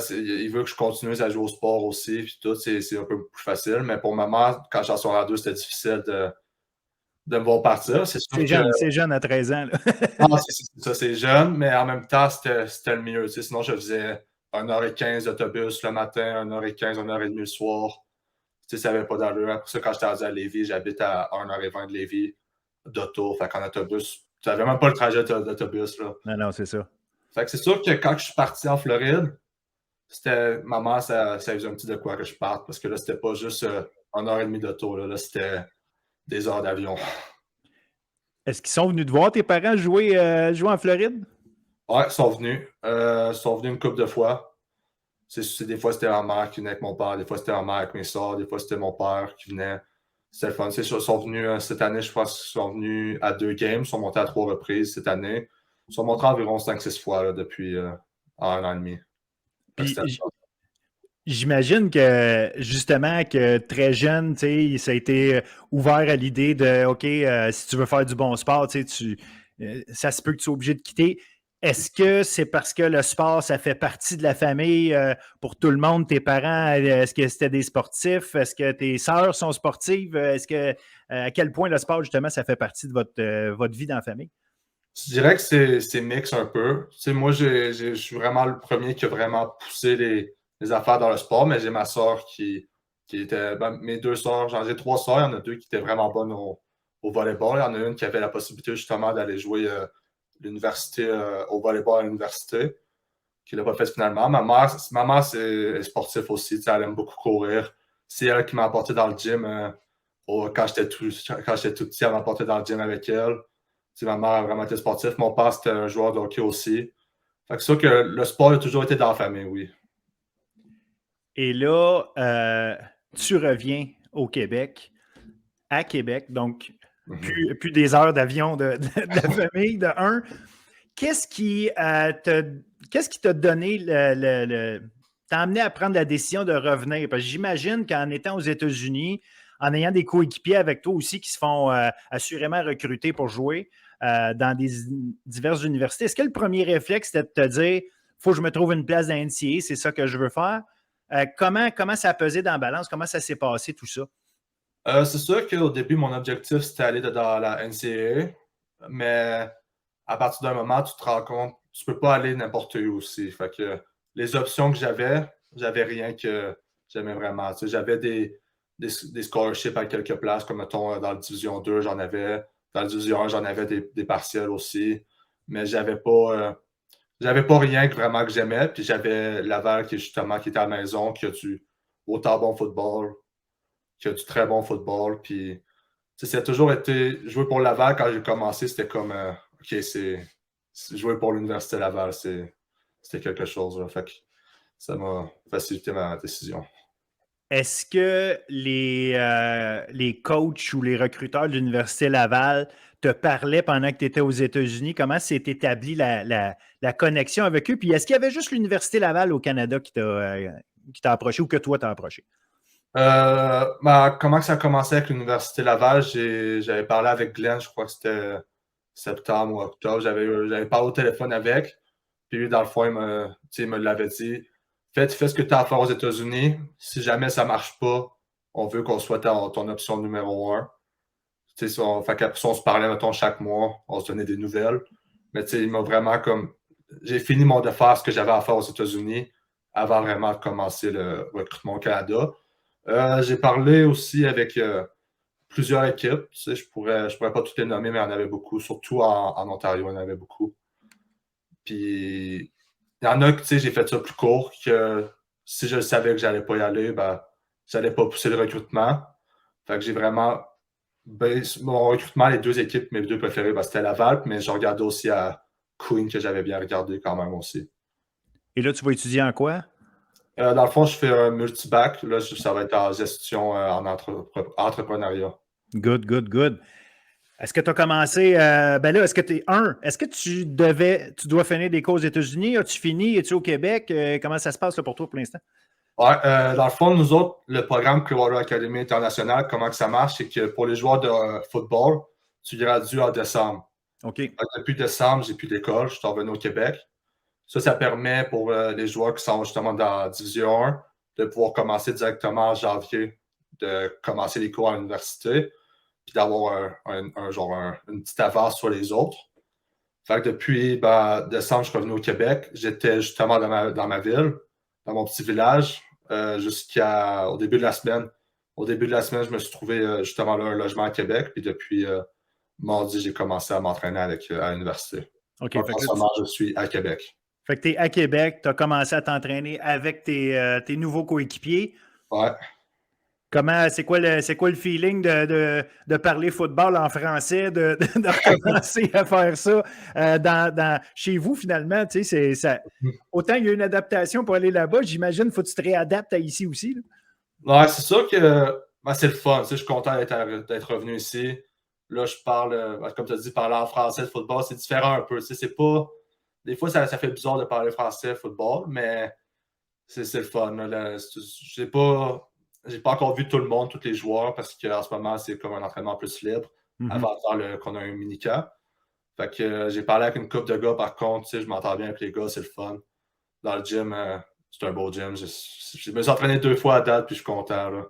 il veut que je continue à jouer au sport aussi, puis tout, c'est un peu plus facile. Mais pour ma mère, quand j'étais en secondaire 2, c'était difficile de me voir partir. C'est jeune à 13 ans. Là. Non, c'est jeune, mais en même temps, c'était le mieux. Sinon, je faisais 1h15 d'autobus le matin, 1h15, 1h30 le soir. Ça n'avait pas d'allure. Après ça, quand j'étais rendu à Lévis, j'habite à 1h20 de Lévis d'auto. Fait qu'en autobus, tu n'avais même pas le trajet d'autobus. Là. Non, c'est ça. Fait que c'est sûr que quand je suis parti en Floride, ma mère, ça faisait un petit de quoi que je parte. Parce que là, c'était pas juste 1h30 d'auto. Là, c'était des heures d'avion. Est-ce qu'ils sont venus te voir, tes parents, jouer en Floride? Ouais, ils sont venus. Ils sont venus une couple de fois. Des fois, c'était ma mère qui venait avec mon père. Des fois, c'était ma mère avec mes soeurs. Des fois, c'était mon père qui venait. C'était le fun. Ils sont venus cette année, je pense qu'ils sont venus à 2 games. Ils sont montés à 3 reprises cette année. Ils sont montés environ 5-6 fois là, depuis 1 an et demi. Puis, J'imagine que, justement, que très jeune, tu sais, ça a été ouvert à l'idée de, OK, si tu veux faire du bon sport, tu sais, ça se peut que tu sois obligé de quitter. Est-ce que c'est parce que le sport, ça fait partie de la famille pour tout le monde, tes parents, est-ce que c'était des sportifs? Est-ce que tes sœurs sont sportives? Est-ce que, à quel point le sport, justement, ça fait partie de votre vie dans la famille? Je dirais que c'est mix un peu. Tu sais, moi, je suis vraiment le premier qui a vraiment poussé les affaires dans le sport, mais j'ai ma soeur qui était. Ben, mes deux sœurs, j'en ai trois sœurs, il y en a deux qui étaient vraiment bonnes au volleyball. Il y en a une qui avait la possibilité justement d'aller jouer l'université au volleyball à l'université, qui ne l'a pas fait finalement. Ma mère est sportive aussi, tu sais, elle aime beaucoup courir. C'est elle qui m'a apporté dans le gym quand j'étais tout petit, elle m'a apporté dans le gym avec elle. Tu sais, ma mère a vraiment été sportive. Mon père, c'était un joueur de hockey aussi. Fait que c'est sûr que le sport a toujours été dans la famille, oui. Et là, tu reviens au Québec, à Québec, donc plus des heures d'avion de la famille, de un. Qu'est-ce qui t'a donné t'a amené à prendre la décision de revenir? Parce que j'imagine qu'en étant aux États-Unis, en ayant des coéquipiers avec toi aussi qui se font assurément recruter pour jouer dans diverses universités, est-ce que le premier réflexe c'était de te dire faut que je me trouve une place dans la NCAA, c'est ça que je veux faire? Comment ça a pesé dans la balance? Comment ça s'est passé tout ça? C'est sûr qu'au début, mon objectif, c'était aller dans la NCAA, mais à partir d'un moment, tu te rends compte, tu peux pas aller n'importe où aussi. Fait que les options que j'avais rien que j'aimais vraiment. Tu sais, j'avais des scholarships à quelques places, comme mettons dans la Division 2, j'en avais. Dans la Division 1, j'en avais des partiels aussi. Mais j'avais pas rien vraiment que j'aimais. Puis j'avais Laval qui était à la maison, qui a du autant bon football, qui a du très bon football. Puis ça a toujours été. Jouer pour Laval quand j'ai commencé, c'était comme OK, c'est jouer pour l'Université Laval, c'était quelque chose. Là. Fait que ça m'a facilité ma décision. Est-ce que les coachs ou les recruteurs de l'Université Laval te parlaient pendant que tu étais aux États-Unis? Comment s'est établie la connexion avec eux? Puis est-ce qu'il y avait juste l'Université Laval au Canada qui t'a approché ou que toi t'as approché? Comment ça a commencé avec l'Université Laval? J'avais parlé avec Glenn, je crois que c'était septembre ou octobre. J'avais parlé au téléphone avec. Puis lui, dans le fond, il me l'avait dit. Fais ce que tu as à faire aux États-Unis. Si jamais ça ne marche pas, on veut qu'on soit ton option numéro 1. Fait qu'après ça, on se parlait, mettons, chaque mois. On se donnait des nouvelles. Mais il m'a vraiment comme. J'ai fini de faire ce que j'avais à faire aux États-Unis avant vraiment de commencer le recrutement au Canada. J'ai parlé aussi avec plusieurs équipes. Je pourrais pas toutes les nommer, mais il y en avait beaucoup. Surtout en Ontario, il y en avait beaucoup. Puis, il y en a que, j'ai fait ça plus court, que si je savais que j'allais pas y aller, j'allais pas pousser le recrutement. Fait que j'ai vraiment... mon recrutement, les deux équipes, mes deux préférées, c'était Laval, mais je regardais aussi à Queen, que j'avais bien regardé quand même aussi. Et là, tu vas étudier en quoi? Dans le fond, je fais un multibac. Là, ça va être en gestion, en entrepreneuriat. Good, good, good. Est-ce que tu as commencé, ben là, est-ce que tu dois finir des cours aux États-Unis? As-tu fini? Es-tu au Québec? Comment ça se passe là, pour toi pour l'instant? Ouais, dans le fond, nous autres, le programme Clearwater Academy International, comment que ça marche, c'est que pour les joueurs de football, tu gradues en décembre. OK. Depuis décembre, j'ai plus d'école, je suis revenu au Québec. Ça permet pour les joueurs qui sont justement dans la Division 1 de pouvoir commencer directement en janvier, de commencer les cours à l'université, puis d'avoir une petite avance sur les autres. Fait que depuis décembre, je suis revenu au Québec. J'étais justement dans ma ville, dans mon petit village, jusqu'au début de la semaine. Au début de la semaine, je me suis trouvé justement là un logement à Québec. Puis depuis mardi, j'ai commencé à m'entraîner à l'université. OK. Donc, en ce moment, je suis à Québec. Fait que tu es à Québec, tu as commencé à t'entraîner avec tes nouveaux coéquipiers. Ouais. C'est quoi le feeling de parler football en français, de recommencer à faire ça chez vous, finalement? Tu sais, autant il y a une adaptation pour aller là-bas, j'imagine qu'il faut que tu te réadaptes à ici aussi. Là. Ouais, c'est sûr que c'est le fun. Tu sais, je suis content d'être revenu ici. Là, je parle, comme tu as dit, parler en français de football, c'est différent un peu. Tu sais, c'est pas... Des fois, ça fait bizarre de parler français de football, mais c'est le fun. J'ai pas encore vu tout le monde, tous les joueurs, parce qu'en ce moment, c'est comme un entraînement plus libre avant qu'on a un mini-camp. Fait que j'ai parlé avec une couple de gars, par contre, je m'entends bien avec les gars, c'est le fun. Dans le gym, c'est un beau gym. Je me suis entraîné 2 fois à date, puis je suis content. Là.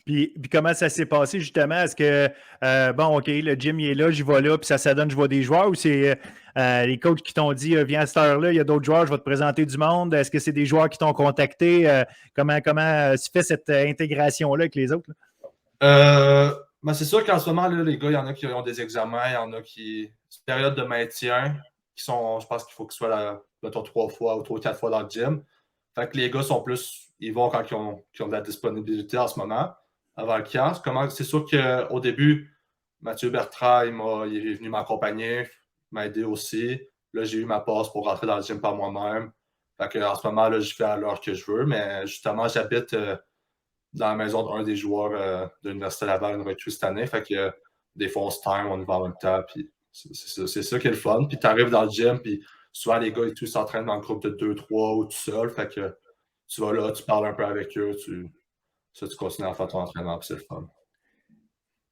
Puis comment ça s'est passé justement? Est-ce que, bon, OK, le gym il est là, j'y vais là, puis ça donne, je vois des joueurs, ou c'est les coachs qui t'ont dit, viens à cette heure-là, il y a d'autres joueurs, je vais te présenter du monde. Est-ce que c'est des joueurs qui t'ont contacté? Comment se fait cette intégration-là avec les autres? Ben c'est sûr qu'en ce moment, là, les gars, il y en a qui ont des examens, il y en a qui. C'est une période de maintien, qui sont, je pense qu'il faut qu'ils soient là, 3 fois ou 4 fois dans le gym. Fait que les gars sont plus. Ils vont quand ils ont de la disponibilité en ce moment, avant le camp. C'est sûr qu'au début, Mathieu Bertrand, il est venu m'accompagner, m'aider aussi. Là, j'ai eu ma passe pour rentrer dans le gym par moi-même. Fait que, en ce moment, là, je fais à l'heure que je veux, mais justement, j'habite dans la maison d'un des joueurs de l'Université Laval, une recrue cette année. Fait que des fois, on se time, on y va en même temps. Puis c'est ça qui est le fun. Puis tu arrives dans le gym, puis souvent, les gars et tout s'entraînent dans un groupe de 2, 3 ou tout seul. Fait que tu vas là, tu parles un peu avec eux, tu continues à faire ton entraînement, puis c'est le fun.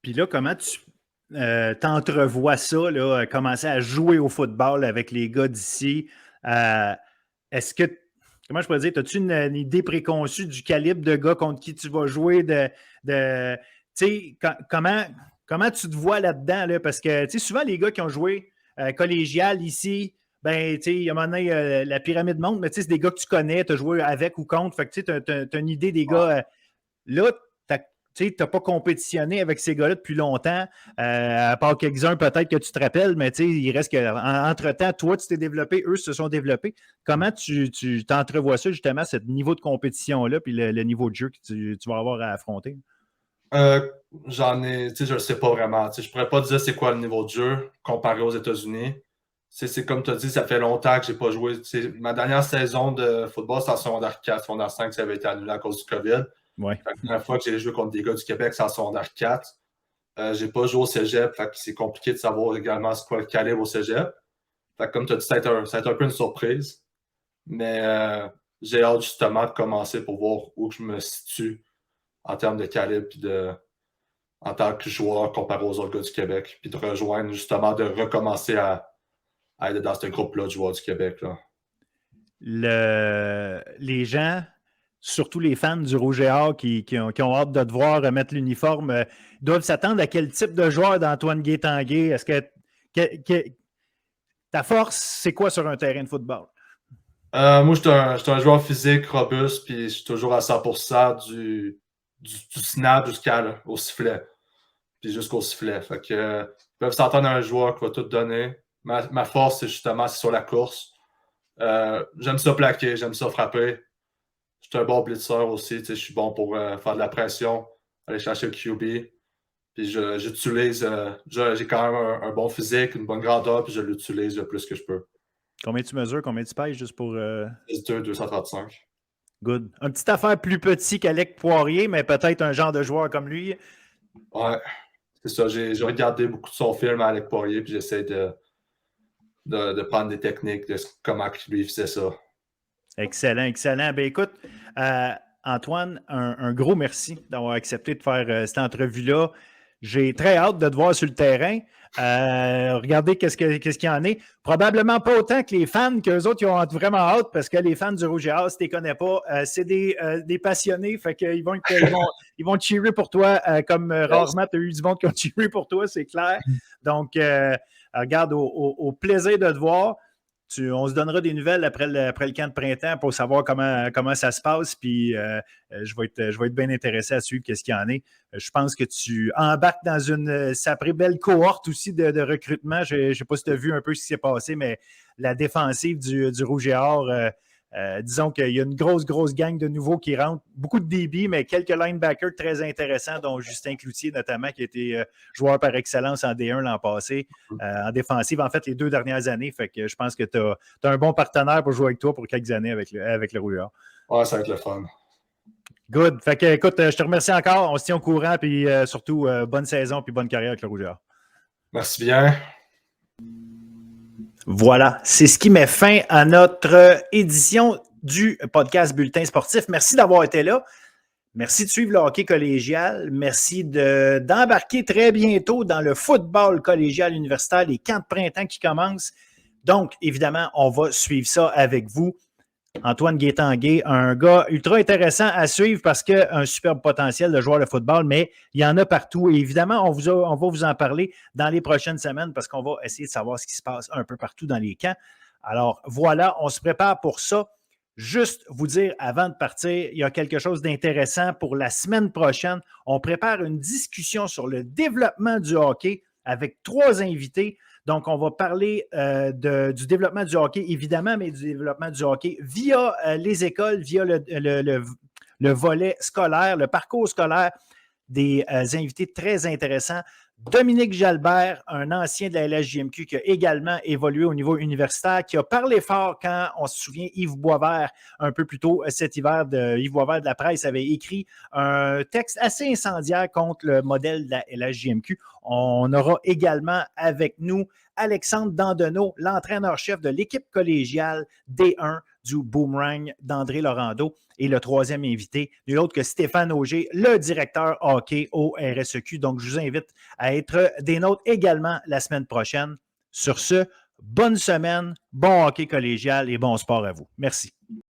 Puis là, comment tu t'entrevois ça, là, commencer à jouer au football avec les gars d'ici? Est-ce que, comment je pourrais dire, as-tu une idée préconçue du calibre de gars contre qui tu vas jouer? Tu sais, comment tu te vois là-dedans? Là? Parce que, tu sais, souvent, les gars qui ont joué collégial ici, ben, tu sais, il y a un moment donné, la pyramide monte, mais tu sais, c'est des gars que tu connais, tu as joué avec ou contre. Fait que, tu sais, tu as une idée des gars. Là, tu n'as pas compétitionné avec ces gars-là depuis longtemps, à part quelques-uns peut-être que tu te rappelles, mais il reste qu'entre-temps, toi, tu t'es développé, eux se sont développés. Comment tu t'entrevois ça, justement, ce niveau de compétition-là, puis le niveau de jeu que tu vas avoir à affronter? Je ne sais pas vraiment. Je ne pourrais pas dire c'est quoi le niveau de jeu comparé aux États-Unis. C'est comme tu as dit, ça fait longtemps que je n'ai pas joué. Ma dernière saison de football, c'est en secondaire 4, secondaire 5, ça avait été annulé à cause du COVID. Ouais. La première fois que j'ai joué contre des gars du Québec, c'est en secondaire 4. Je n'ai pas joué au cégep, c'est compliqué de savoir également c'est quoi le calibre au cégep. Comme tu as dit, ça va être un peu une surprise. Mais j'ai hâte justement de commencer pour voir où je me situe en termes de calibre puis en tant que joueur comparé aux autres gars du Québec. Puis de rejoindre justement, de recommencer à être dans ce groupe-là de joueurs du Québec. Là. Les gens, surtout les fans du Rouge et Or qui ont hâte de te voir remettre l'uniforme, doivent s'attendre à quel type de joueur d'Antoine Gué-Tanguay? Est-ce que ta force, c'est quoi sur un terrain de football? Moi, je suis un joueur physique, robuste, puis je suis toujours à 100% du snap jusqu'au sifflet. Puis jusqu'au sifflet. Fait que, ils peuvent s'entendre à un joueur qui va tout donner. Ma force, c'est justement sur la course. J'aime ça plaquer, j'aime ça frapper. Je suis un bon blitzer aussi. Je suis bon pour faire de la pression, aller chercher le QB. Puis j'utilise. J'ai quand même un bon physique, une bonne grandeur, puis je l'utilise le plus que je peux. Combien tu mesures, combien tu pèses juste pour. 235. Good. Une petite affaire plus petit qu'Alec Poirier, mais peut-être un genre de joueur comme lui. Ouais, c'est ça. J'ai regardé beaucoup de son film à Alec Poirier, puis j'essaie de prendre des techniques de comment lui faisait ça. Excellent, excellent. Ben écoute, Antoine, un gros merci d'avoir accepté de faire cette entrevue-là. J'ai très hâte de te voir sur le terrain. Regardez qu'est-ce qu'il y en est. Probablement pas autant que les fans, qu'eux autres, ils ont vraiment hâte, parce que les fans du Rouge et Or, si tu ne les connais pas, c'est des passionnés. Fait qu'ils ils vont cheerer pour toi comme rarement tu as eu du monde qui ont cheeré pour toi, c'est clair. Donc, regarde, au plaisir de te voir. On se donnera des nouvelles après le camp de printemps pour savoir comment ça se passe. Puis je vais être bien intéressé à suivre ce qu'il y en est. Je pense que tu embarques dans une sacrée belle cohorte aussi de recrutement. Je ne sais pas si tu as vu un peu ce qui s'est passé, mais la défensive du Rouge et Or, disons qu'il y a une grosse gang de nouveaux qui rentrent. Beaucoup de débit, mais quelques linebackers très intéressants, dont Justin Cloutier notamment, qui a été joueur par excellence en D1 l'an passé, en défensive, en fait, les 2 dernières années. Fait que je pense que tu as un bon partenaire pour jouer avec toi pour quelques années avec le Rouge et Or. Ouais, ça va être le fun. Good. Fait que, écoute, je te remercie encore. On se tient au courant, puis surtout, bonne saison, puis bonne carrière avec le Rouge et Or. Merci bien. Voilà, c'est ce qui met fin à notre édition du podcast Bulletin sportif. Merci d'avoir été là. Merci de suivre le hockey collégial. Merci d'embarquer très bientôt dans le football collégial universitaire, les camps de printemps qui commencent. Donc, évidemment, on va suivre ça avec vous. Antoine Guétanguay, un gars ultra intéressant à suivre parce qu'il a un superbe potentiel de joueur de football, mais il y en a partout. Et évidemment, on va vous en parler dans les prochaines semaines parce qu'on va essayer de savoir ce qui se passe un peu partout dans les camps. Alors, voilà, on se prépare pour ça. Juste vous dire, avant de partir, il y a quelque chose d'intéressant pour la semaine prochaine. On prépare une discussion sur le développement du hockey avec 3 invités. Donc, on va parler du développement du hockey, évidemment, mais du développement du hockey via les écoles, via le volet scolaire, le parcours scolaire, des invités très intéressants. Dominique Jalbert, un ancien de la LHJMQ qui a également évolué au niveau universitaire, qui a parlé fort quand, on se souvient, Yves Boisvert, un peu plus tôt cet hiver, Yves Boisvert de la presse avait écrit un texte assez incendiaire contre le modèle de la LHJMQ. On aura également avec nous Alexandre Dandenault, l'entraîneur-chef de l'équipe collégiale D1 du Boomerang d'André Laurando. Et le 3e invité, nul autre que Stéphane Auger, le directeur hockey au RSEQ. Donc, je vous invite à être des nôtres également la semaine prochaine. Sur ce, bonne semaine, bon hockey collégial et bon sport à vous. Merci.